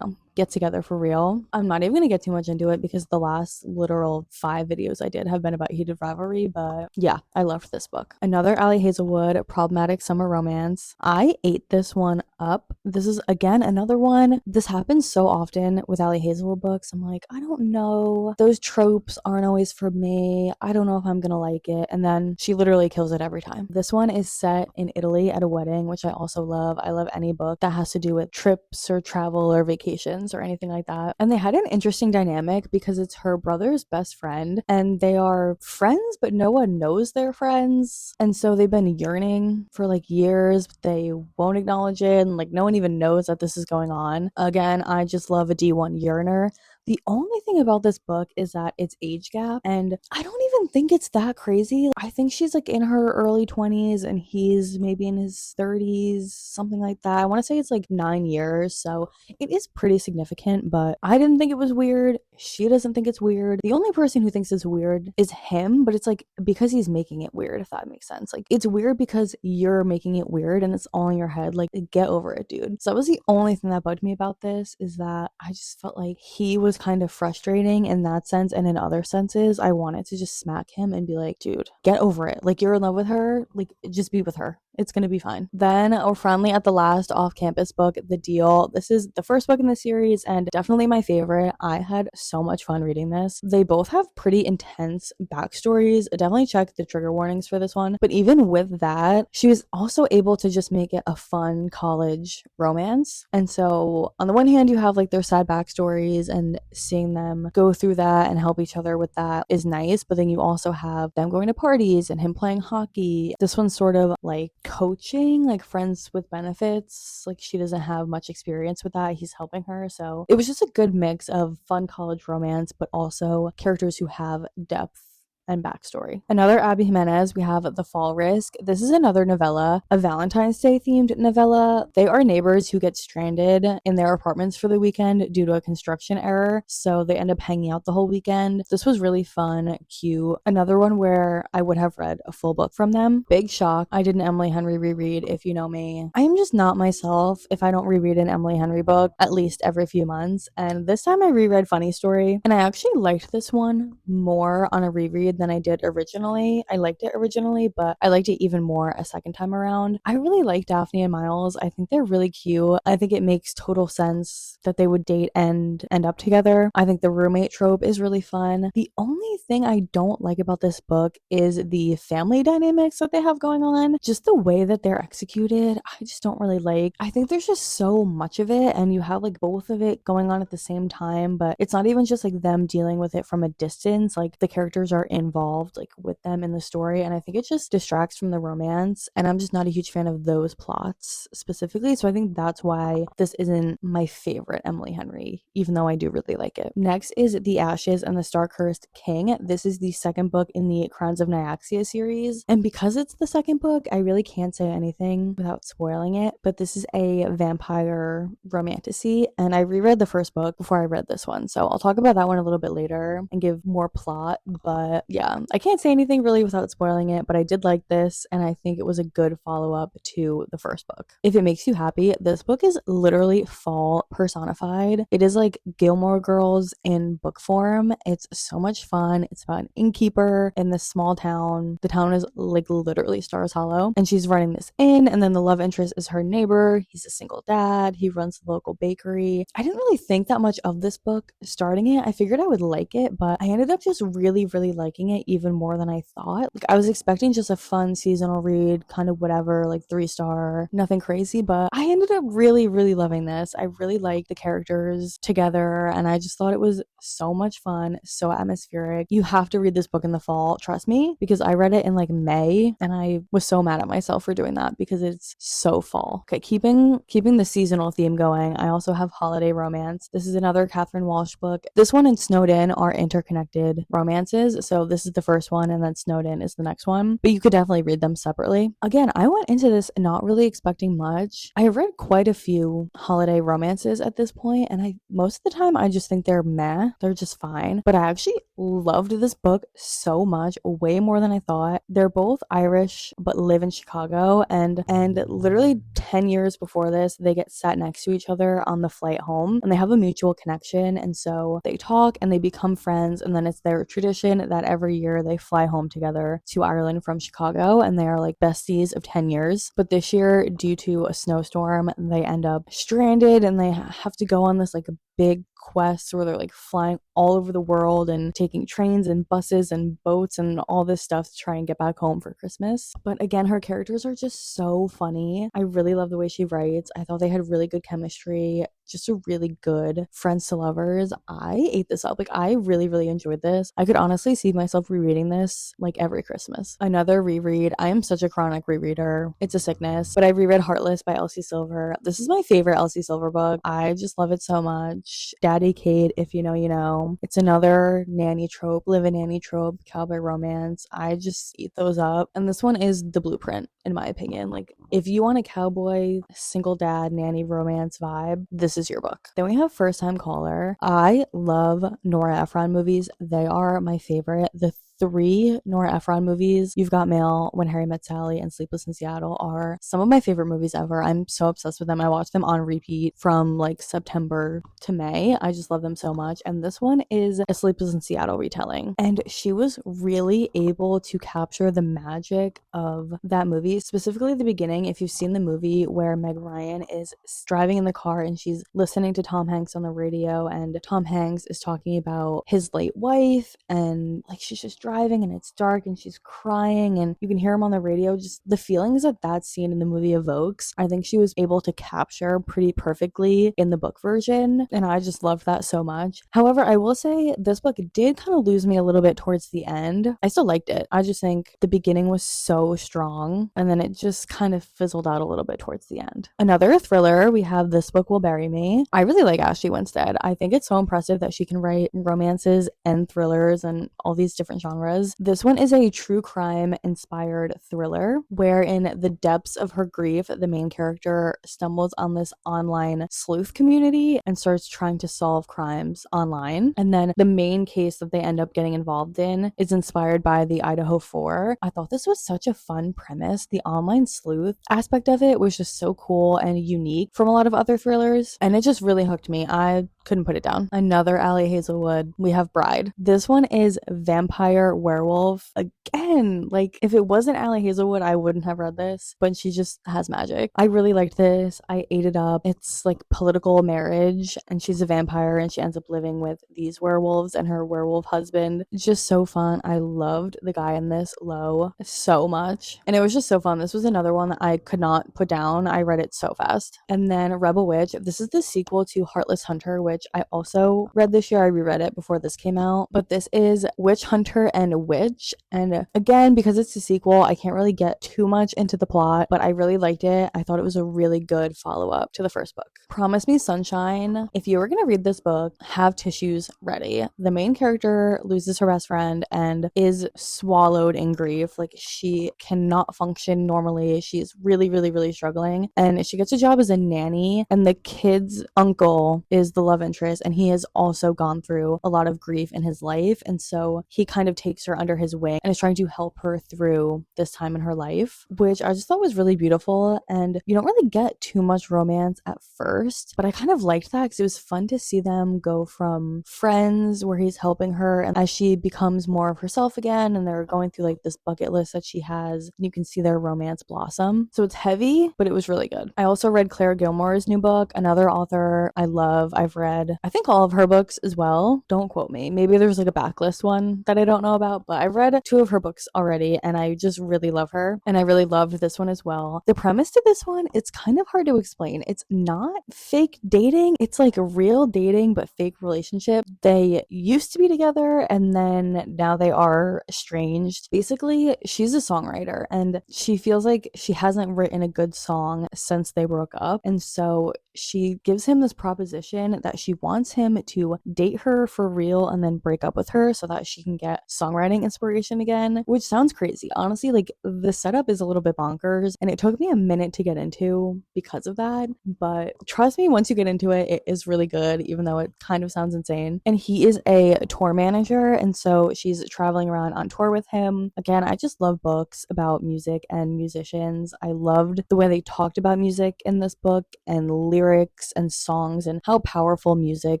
get together for real. I'm not even going to get too much into it because the last literal 5 videos I did have been about heated rivalry, but yeah, I loved this book. Another Ali Hazelwood, Problematic Summer Romance. I ate this one up. This is again another one. This happens so often with Ali Hazelwood books. I'm like, I don't know. Those tropes aren't always for me. I don't know if I'm going to like it. And then she literally kills it every time. This one is set in Italy at a wedding, which I also love. I love any book that has to do with trips or travel or vacations or anything like that. And they had an interesting dynamic because it's her brother's best friend and they are friends, but no one knows they're friends. And so they've been yearning for like years, but they won't acknowledge it. And like no one even knows that this is going on. Again, I just love a D1 yearner. The only thing about this book is that it's age gap, and I don't even think it's that crazy. I think she's like in her early 20s and he's maybe in his 30s, something like that. I want to say it's like 9 years, so it is pretty significant, but I didn't think it was weird. She doesn't think it's weird. The only person who thinks it's weird is him, but it's like because he's making it weird, if that makes sense. Like it's weird because you're making it weird and it's all in your head. Like get over it, dude. So that was the only thing that bugged me about this, is that I just felt like he was kind of frustrating in that sense, and in other senses I wanted to just smack him and be like, dude, get over it. Like you're in love with her, like just be with her. It's gonna be fine. Then we're finally at the last off-campus book, The Deal. This is the first book in the series and definitely my favorite. I had so much fun reading this. They both have pretty intense backstories. Definitely check the trigger warnings for this one. But even with that, she was also able to just make it a fun college romance. And so on the one hand, you have like their sad backstories, and seeing them go through that and help each other with that is nice. But then you also have them going to parties and him playing hockey. This one's sort of like coaching, like friends with benefits. Like she doesn't have much experience with that. He's helping her. So it was just a good mix of fun college romance, but also characters who have depth and backstory. Another Abby Jimenez, we have The Fall Risk. This is another novella, a Valentine's Day themed novella. They are neighbors who get stranded in their apartments for the weekend due to a construction error, so they end up hanging out the whole weekend. This was really fun, cute. Another one where I would have read a full book from them. Big shock, I did an Emily Henry reread. If you know me, I am just not myself if I don't reread an Emily Henry book at least every few months, and this time I reread Funny Story, and I actually liked this one more on a reread than I did originally. I liked it originally, but I liked it even more a second time around. I really like Daphne and Miles. I think they're really cute. I think it makes total sense that they would date and end up together. I think the roommate trope is really fun. The only thing I don't like about this book is the family dynamics that they have going on. Just the way that they're executed, I just don't really like. I think there's just so much of it, and you have like both of it going on at the same time, but it's not even just like them dealing with it from a distance. Like the characters are involved like with them in the story, and I think it just distracts from the romance, and I'm just not a huge fan of those plots specifically. So I think that's why this isn't my favorite Emily Henry, even though I do really like it. Next is The Ashes and the Star-Cursed King. This is the second book in the Crowns of Nyaxia series, and because it's the second book, I really can't say anything without spoiling it, but this is a vampire romantasy, and I reread the first book before I read this one, so I'll talk about that one a little bit later and give more plot. But yeah, I can't say anything really without spoiling it, but I did like this, and I think it was a good follow-up to the first book. If it makes you happy, this book is literally fall personified. It is like Gilmore Girls in book form. It's so much fun. It's about an innkeeper in this small town. The town is like literally Stars Hollow, and she's running this inn, and then the love interest is her neighbor. He's a single dad. He runs the local bakery. I didn't really think that much of this book starting it. I figured I would like it, but I ended up just really, really liking it even more than I thought. Like I was expecting just a fun seasonal read, kind of whatever, like 3-star, nothing crazy, but I ended up really, really loving this. I really liked the characters together, and I just thought it was so much fun, so atmospheric. You have to read this book in the fall, trust me, because I read it in like May, and I was so mad at myself for doing that because it's so fall. Okay, keeping the seasonal theme going, I also have Holiday Romance. This is another Catherine Walsh book. This one and Snowed In are interconnected romances, so this is the first one and then Snowden is the next one, but you could definitely read them separately. Again, I went into this not really expecting much. I have read quite a few holiday romances at this point, and most of the time I just think they're meh. They're just fine. But I actually loved this book so much, way more than I thought. They're both Irish but live in Chicago, and literally 10 years before this, they get sat next to each other on the flight home, and they have a mutual connection, and so they talk and they become friends, and then it's their tradition that every year they fly home together to Ireland from Chicago, and they are like besties of 10 years. But this year, due to a snowstorm, they end up stranded, and they have to go on this like a big quest where they're like flying all over the world and taking trains and buses and boats and all this stuff to try and get back home for Christmas. But again, her characters are just so funny. I really love the way she writes. I thought they had really good chemistry, just a really good friends to lovers. I ate this up. Like, I really, really enjoyed this. I could honestly see myself rereading this like every Christmas. Another reread. I am such a chronic rereader. It's a sickness. But I reread Heartless by Elsie Silver. This is my favorite Elsie Silver book. I just love it so much. Daddy Kate, if you know, you know. It's another nanny trope, live-in nanny trope, cowboy romance. I just eat those up. And this one is the blueprint, in my opinion. Like, if you want a cowboy, single dad, nanny romance vibe, this is your book. Then we have First Time Caller. I love Nora Ephron movies. They are my favorite. The 3 Nora Ephron movies, You've Got Mail, When Harry Met Sally, and Sleepless in Seattle, are some of my favorite movies ever. I'm so obsessed with them. I watch them on repeat from like September to May. I just love them so much. And this one is a Sleepless in Seattle retelling. And she was really able to capture the magic of that movie, specifically the beginning. If you've seen the movie where Meg Ryan is driving in the car and she's listening to Tom Hanks on the radio, and Tom Hanks is talking about his late wife, and like she's just driving and it's dark and she's crying and you can hear him on the radio. Just the feelings that scene in the movie evokes, I think she was able to capture pretty perfectly in the book version, and I just loved that so much. However, I will say this book did kind of lose me a little bit towards the end. I still liked it. I just think the beginning was so strong, and then it just kind of fizzled out a little bit towards the end. Another thriller, we have This Book Will Bury Me. I really like Ashley Winstead. I think it's so impressive that she can write romances and thrillers and all these different genres. This one is a true crime inspired thriller where, in the depths of her grief, the main character stumbles on this online sleuth community and starts trying to solve crimes online. And then the main case that they end up getting involved in is inspired by the Idaho 4. I thought this was such a fun premise. The online sleuth aspect of it was just so cool and unique from a lot of other thrillers, and it just really hooked me. I couldn't put it down. Another Ali Hazelwood, we have Bride. This one is vampire werewolf. Again, like, if it wasn't Ali Hazelwood, I wouldn't have read this, but she just has magic. I really liked this. I ate it up. It's like political marriage, and she's a vampire and she ends up living with these werewolves and her werewolf husband. Just so fun. I loved the guy in this, Lo, so much, and it was just so fun. This was another one that I could not put down. I read it so fast. And then Rebel Witch. This is the sequel to Heartless Hunter, which I also read this year. I reread it before this came out, but this is Witch Hunter and Witch. And again, because it's a sequel, I can't really get too much into the plot, but I really liked it. I thought it was a really good follow-up to the first book. Promise Me Sunshine. If you were going to read this book, have tissues ready. The main character loses her best friend and is swallowed in grief. Like, she cannot function normally. She's really, really, really struggling. And she gets a job as a nanny, and the kid's uncle is the love interest, and he has also gone through a lot of grief in his life. And so he kind of takes her under his wing and is trying to help her through this time in her life, which I just thought was really beautiful. And you don't really get too much romance at first, but I kind of liked that because it was fun to see them go from friends where he's helping her, and as she becomes more of herself again, and they're going through like this bucket list that she has, you can see their romance blossom. So it's heavy, but it was really good. I also read Claire Gilmore's new book, another author I love. I've read, I think, all of her books as well. Don't quote me. Maybe there's like a backlist one that I don't know about, but I've read 2 of her books already, and I just really love her, and I really loved this one as well. The premise to this one, it's kind of hard to explain. It's not fake dating. It's like real dating, but fake relationship. They used to be together, and then now they are estranged. Basically, she's a songwriter, and she feels like she hasn't written a good song since they broke up, and so she gives him this proposition that she wants him to date her for real and then break up with her so that she can get songwriting inspiration again, which sounds crazy. Honestly, like the setup is a little bit bonkers and it took me a minute to get into because of that. But trust me, once you get into it, it is really good, even though it kind of sounds insane. And he is a tour manager, and so she's traveling around on tour with him. Again, I just love books about music and musicians. I loved the way they talked about music in this book and lyrics and songs and how powerful music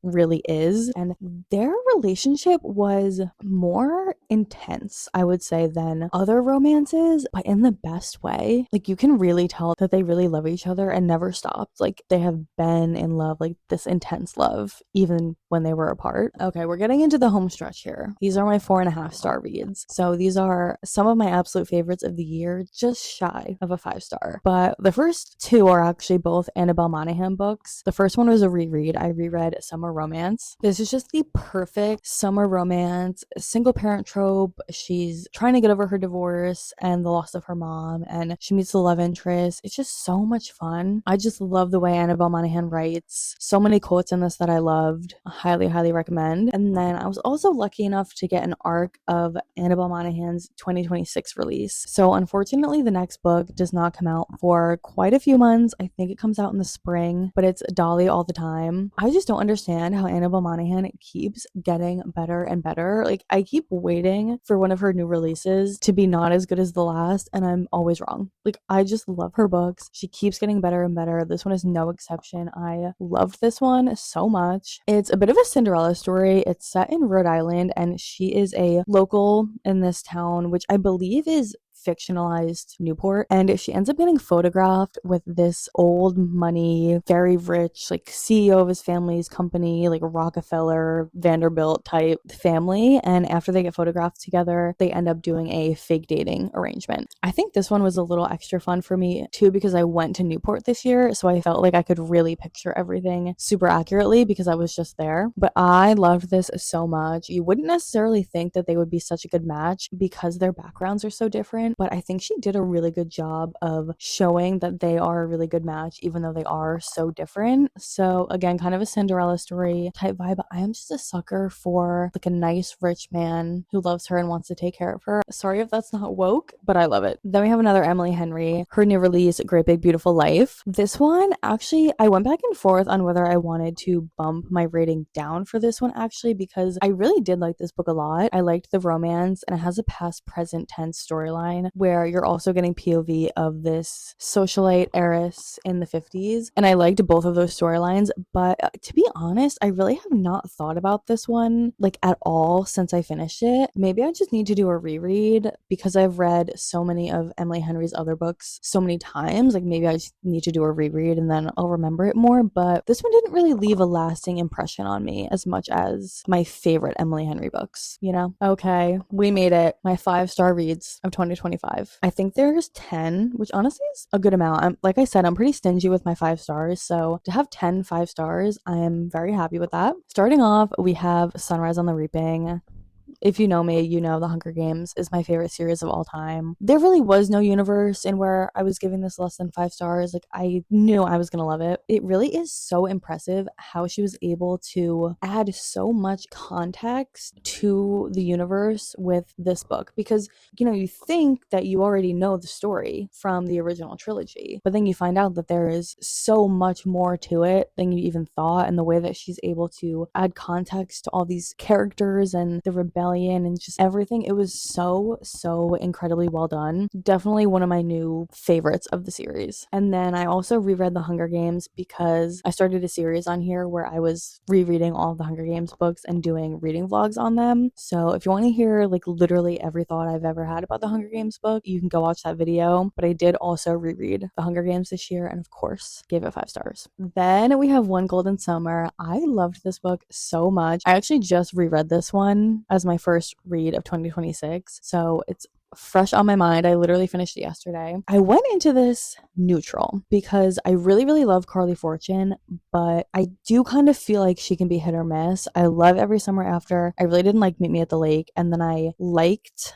really is. And their relationship was more intense, I would say, than other romances, but in the best way. Like you can really tell that they really love each other and never stopped. Like they have been in love, like this intense love, even when they were apart. Okay, we're getting into the home stretch here. These are my 4.5-star reads. So these are some of my absolute favorites of the year, just shy of a 5-star. But the first two are actually both Annabelle Monaghan books. The first one was a reread. I reread Summer Romance. This is just the perfect summer romance, single parent trope. She's trying to get over her divorce and the loss of her mom, and she meets the love interest. It's just so much fun. I just love the way Annabelle Monaghan writes. So many quotes in this that I loved. Highly, highly recommend. And then I was also lucky enough to get an arc of Annabelle Monaghan's 2026 release. So unfortunately, the next book does not come out for quite a few months. I think it comes out in the spring, but it's Dolly all the time. I just don't understand how Annabelle Monaghan keeps getting better and better. Like I keep waiting for one of her new releases to be not as good as the last, and I'm always wrong. Like I just love her books. She keeps getting better and better. This one is no exception. I loved this one so much. It's a bit of a Cinderella story. It's set in Rhode Island, and she is a local in this town, which I believe is fictionalized Newport, and she ends up getting photographed with this old money, very rich, like CEO of his family's company, like Rockefeller, Vanderbilt type family. And after they get photographed together, they end up doing a fake dating arrangement. I think this one was a little extra fun for me too, because I went to Newport this year, so I felt like I could really picture everything super accurately because I was just there. But I loved this so much. You wouldn't necessarily think that they would be such a good match because their backgrounds are so different, but I think she did a really good job of showing that they are a really good match, even though they are so different. So again, kind of a Cinderella story type vibe, but I am just a sucker for like a nice rich man who loves her and wants to take care of her. Sorry if that's not woke, but I love it. Then we have another Emily Henry, her new release, Great Big Beautiful Life. This one, actually, I went back and forth on whether I wanted to bump my rating down for this one, actually, because I really did like this book a lot. I liked the romance, and it has a past, present tense storyline where you're also getting POV of this socialite heiress in the 50s. And I liked both of those storylines, but to be honest, I really have not thought about this one like at all since I finished it. Maybe I just need to do a reread because I've read so many of Emily Henry's other books so many times. Like maybe I just need to do a reread and then I'll remember it more. But this one didn't really leave a lasting impression on me as much as my favorite Emily Henry books, you know? Okay, we made it. My 5-star reads of 2025. I think there's 10, which honestly is a good amount. Like I said, I'm pretty stingy with my 5 stars. So to have 10 5 stars, I am very happy with that. Starting off, we have Sunrise on the Reaping. If you know me, you know The Hunger Games is my favorite series of all time. There really was no universe in where I was giving this less than 5 stars. Like I knew I was gonna love it. It really is so impressive how she was able to add so much context to the universe with this book, because you know, you think that you already know the story from the original trilogy, but then you find out that there is so much more to it than you even thought, and the way that she's able to add context to all these characters and the rebellion and just everything. It was so incredibly well done. Definitely one of my new favorites of the series. And then I also reread The Hunger Games because I started a series on here where I was rereading all of the Hunger Games books and doing reading vlogs on them. So if you want to hear like literally every thought I've ever had about the Hunger Games book, you can go watch that video. But I did also reread The Hunger Games this year and of course gave it 5 stars. Then we have One Golden Summer. I loved this book so much. I actually just reread this one as my first read of 2026. So it's fresh on my mind. I literally finished it yesterday. I went into this neutral because I really love Carly Fortune, but I do kind of feel like she can be hit or miss. I love Every Summer After. I really didn't like Meet Me at the Lake, and then I liked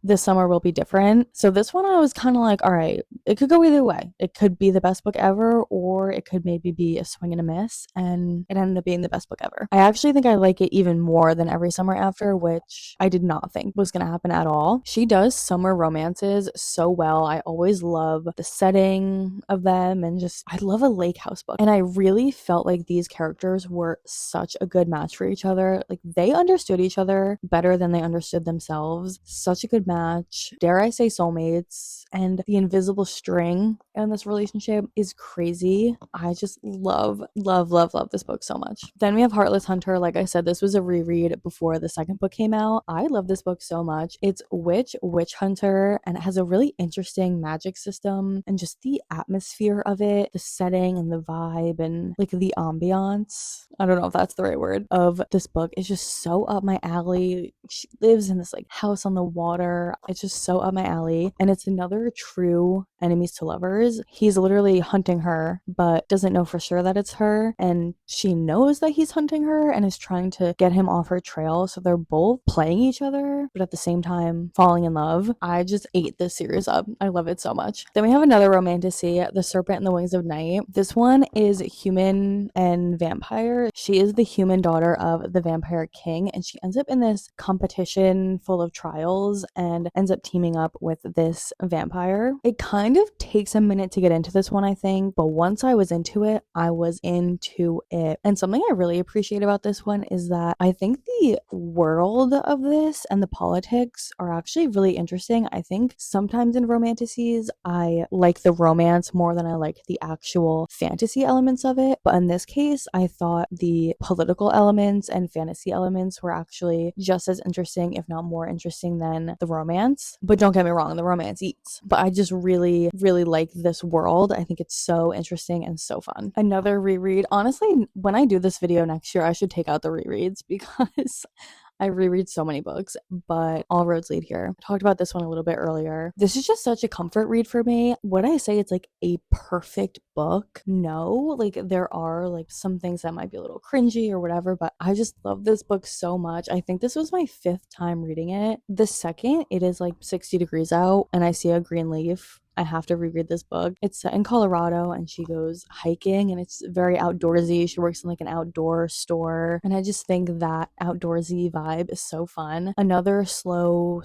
this summer will be different. So this one I was kind of like, all right, it could go either way. It could be the best book ever, or it could maybe be a swing and a miss, and it ended up being the best book ever. I actually think I like it even more than Every Summer After, which I did not think was going to happen at all. She does summer romances so well. I always love the setting of them, and just I love a lake house book. And I really felt like these characters were such a good match for each other. Like they understood each other better than they understood themselves. Such a good match. Dare I say soulmates. And the invisible string in this relationship is crazy. I just love this book so much. Then we have Heartless Hunter. Like I said, this was a reread before the second book came out. I love this book so much. It's witch hunter, and it has a really interesting magic system, and just the atmosphere of it, the setting and the vibe, and like the ambiance, I don't know if that's the right word, of this book is just so up my alley. She lives in this like house on the water. It's just so up my alley, and it's another true enemies to lovers. He's literally hunting her but doesn't know for sure that it's her, and she knows that he's hunting her and is trying to get him off her trail. So they're both playing each other but at the same time falling in love. I just ate this series up. I love it so much. Then we have another romantasy, The Serpent and the Wings of Night. This one is human and vampire. She is the human daughter of the vampire king, and she ends up in this competition full of trials and ends up teaming up with this vampire. It kind of takes a minute to get into this one, I think, but once I was into it, I was into it. And something I really appreciate about this one is that I think the world of this and the politics are actually really interesting. I think sometimes in romantasies, I like the romance more than I like the actual fantasy elements of it. But in this case, I thought the political elements and fantasy elements were actually just as interesting, if not more interesting than the romance. But don't get me wrong, the romance eats. But I just really like this world. I think it's so interesting and so fun. Another reread. Honestly, when I do this video next year, I should take out the rereads because I reread so many books, but all roads lead here. I talked about this one a little bit earlier. This is just such a comfort read for me. Would I say it's like a perfect book? No, like there are like some things that might be a little cringy or whatever, but I just love this book so much. I think this was my 5th time reading it. The second it is like 60 degrees out and I see a green leaf, I have to reread this book. It's set in Colorado and she goes hiking and it's very outdoorsy. She works in like an outdoor store, and I just think that outdoorsy vibe is so fun. Another slow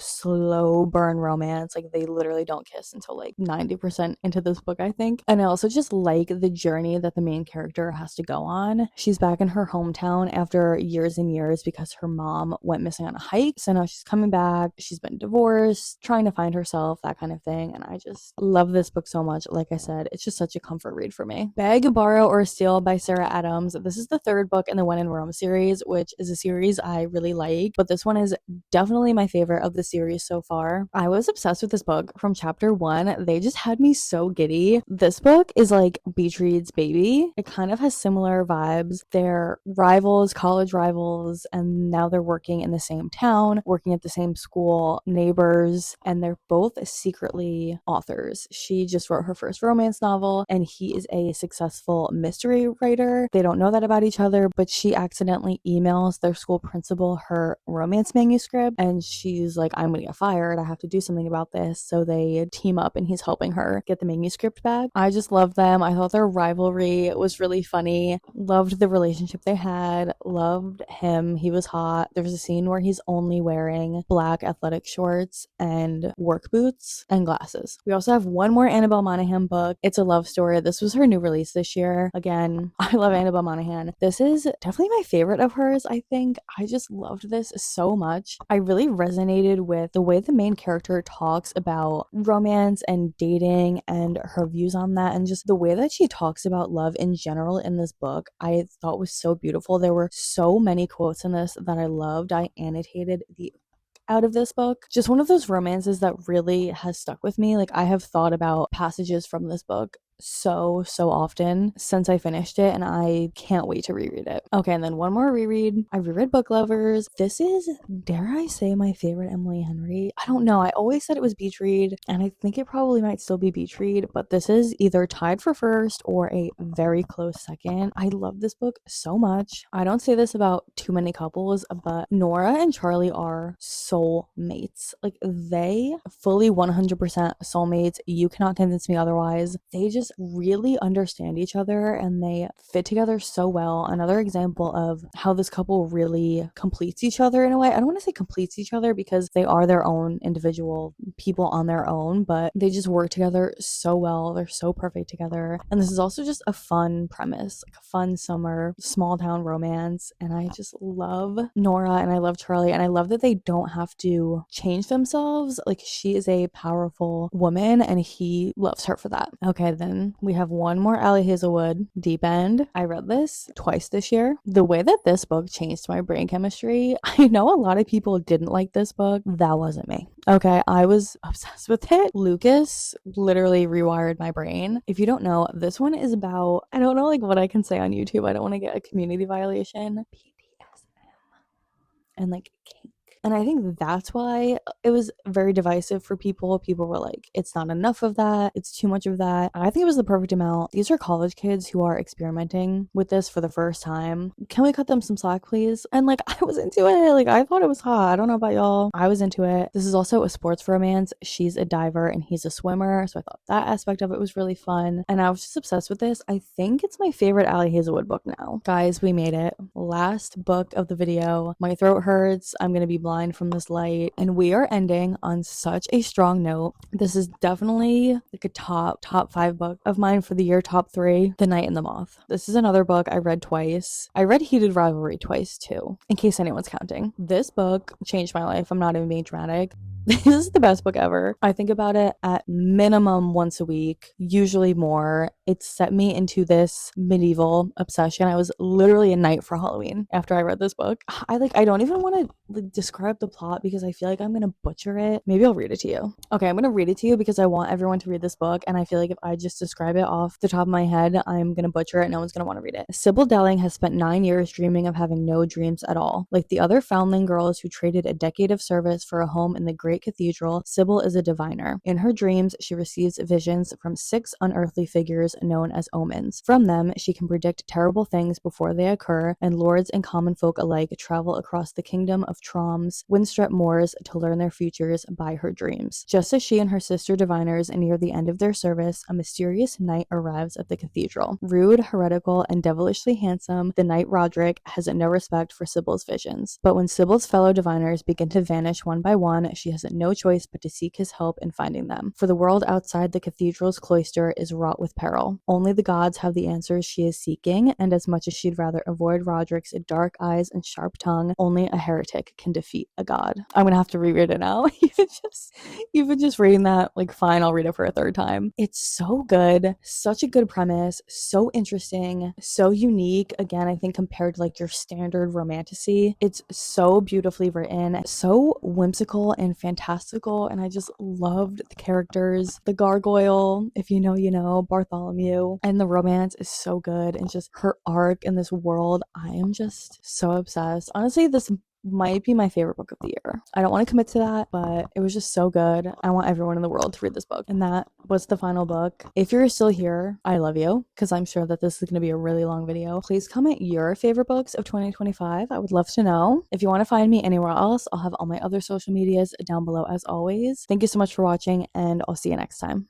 burn romance. Like they literally don't kiss until like 90% into this book, I think. And I also just like the journey that the main character has to go on. She's back in her hometown after years and years because her mom went missing on a hike. So now she's coming back. She's been divorced, trying to find herself, that kind of thing. And I just love this book so much. Like I said, it's just such a comfort read for me. Beg, Borrow, or Steal by Sarah Adams. This is the 3rd book in the When in Rome series, which is a series I really like, but this one is definitely my favorite of the series so far. I was obsessed with this book from chapter 1. They just had me so giddy. This book is like beach reads baby. It kind of has similar vibes. They're rivals, college rivals, and now they're working in the same town, working at the same school, neighbors, and they're both secretly authors. She just wrote her first romance novel, and he is a successful mystery writer. They don't know that about each other, but she accidentally emails their school principal her romance manuscript, and she's like, I'm gonna get fired. I have to do something about this. So they team up, and he's helping her get the manuscript back. I just love them. I thought their rivalry was really funny. Loved the relationship they had. Loved him. He was hot. There's a scene where he's only wearing black athletic shorts and work boots and glasses. We also have one more Annabelle Monaghan book. It's a love story. This was her new release this year. Again, I love Annabelle Monaghan. This is definitely my favorite of hers, I think. I just loved this so much. I really resonated with the way the main character talks about romance and dating and her views on that, and just the way that she talks about love in general in this book, I thought was so beautiful. There were so many quotes in this that I loved. I annotated the out of this book. Just one of those romances that really has stuck with me. Like I have thought about passages from this book so often since I finished it, and I can't wait to reread it. Okay, and then one more reread. I reread Book Lovers. This is, dare I say, my favorite Emily Henry. I don't know. I always said it was Beach Read, and I think it probably might still be Beach Read, but this is either tied for first or a very close second. I love this book so much. I don't say this about too many couples, but Nora and Charlie are soulmates. Like, they fully 100% soulmates. You cannot convince me otherwise. They just really understand each other and they fit together so well. Another example of how this couple really completes each other in a way. I don't want to say completes each other because they are their own individual people on their own, but they just work together so well. They're so perfect together. And this is also just a fun premise, like a fun summer small town romance. And I just love Nora and I love Charlie, and I love that they don't have to change themselves. Like, she is a powerful woman and he loves her for that. Okay, then we have one more Allie Hazelwood, Deep End. I read this twice this year. The way that this book changed my brain chemistry, I know a lot of people didn't like this book. That wasn't me. Okay, I was obsessed with it. Lucas literally rewired my brain. If you don't know, this one is about, I don't know like what I can say on YouTube. I don't want to get a community violation. BDSM and like kink. And I think that's why it was very divisive for people. People were like, it's not enough of that. It's too much of that. I think it was the perfect amount. These are college kids who are experimenting with this for the first time. Can we cut them some slack, please? And like, I was into it. Like, I thought it was hot. I don't know about y'all. I was into it. This is also a sports romance. She's a diver and he's a swimmer. So I thought that aspect of it was really fun. And I was just obsessed with this. I think it's my favorite Allie Hazelwood book now. Guys, we made it. Last book of the video. My throat hurts. I'm going to be blind from this light, and we are ending on such a strong note. This is definitely like a top 5 book of mine for the year, top 3, The Night and the Moth. This is another book I read twice. I read Heated Rivalry twice too, in case anyone's counting. This book changed my life. I'm not even being dramatic. This is the best book ever. I think about it at minimum once a week, usually more. It set me into this medieval obsession. I was literally a knight for Halloween after I read this book. I don't even want to describe the plot because I feel like I'm gonna butcher it. Maybe I'll read it to you. Okay, I'm gonna read it to you because I want everyone to read this book, and I feel like if I just describe it off the top of my head, I'm gonna butcher it. No one's gonna want to read it. Sybil Delling has spent 9 years dreaming of having no dreams at all. Like the other foundling girls who traded a decade of service for a home in the great cathedral, Sybil is a diviner. In her dreams, she receives visions from 6 unearthly figures known as omens. From them, she can predict terrible things before they occur, and lords and common folk alike travel across the kingdom of Troms, Winstrep Moors, to learn their futures by her dreams. Just as she and her sister diviners near the end of their service, a mysterious knight arrives at the cathedral. Rude, heretical, and devilishly handsome, the knight Roderick has no respect for Sybil's visions. But when Sybil's fellow diviners begin to vanish one by one, she has no choice but to seek his help in finding them. For the world outside the cathedral's cloister is wrought with peril. Only the gods have the answers she is seeking, and as much as she'd rather avoid Roderick's dark eyes and sharp tongue, only a heretic can defeat a god. I'm gonna have to reread it now. Even just reading that, like, fine, I'll read it for a third time. It's so good. Such a good premise. So interesting. So unique. Again, I think compared to like your standard romantasy, it's so beautifully written, so whimsical and fantastical, and I just loved the characters. The gargoyle, if you know, you know, Bartholomew, and the romance is so good, and just her arc in this world. I am just so obsessed. Honestly, this might be my favorite book of the year. I don't want to commit to that, but it was just so good. I want everyone in the world to read this book. And that was the final book. If you're still here, I love you, because I'm sure that this is going to be a really long video. Please comment your favorite books of 2025. I would love to know. If you want to find me anywhere else, I'll have all my other social medias down below as always. Thank you so much for watching, and I'll see you next time.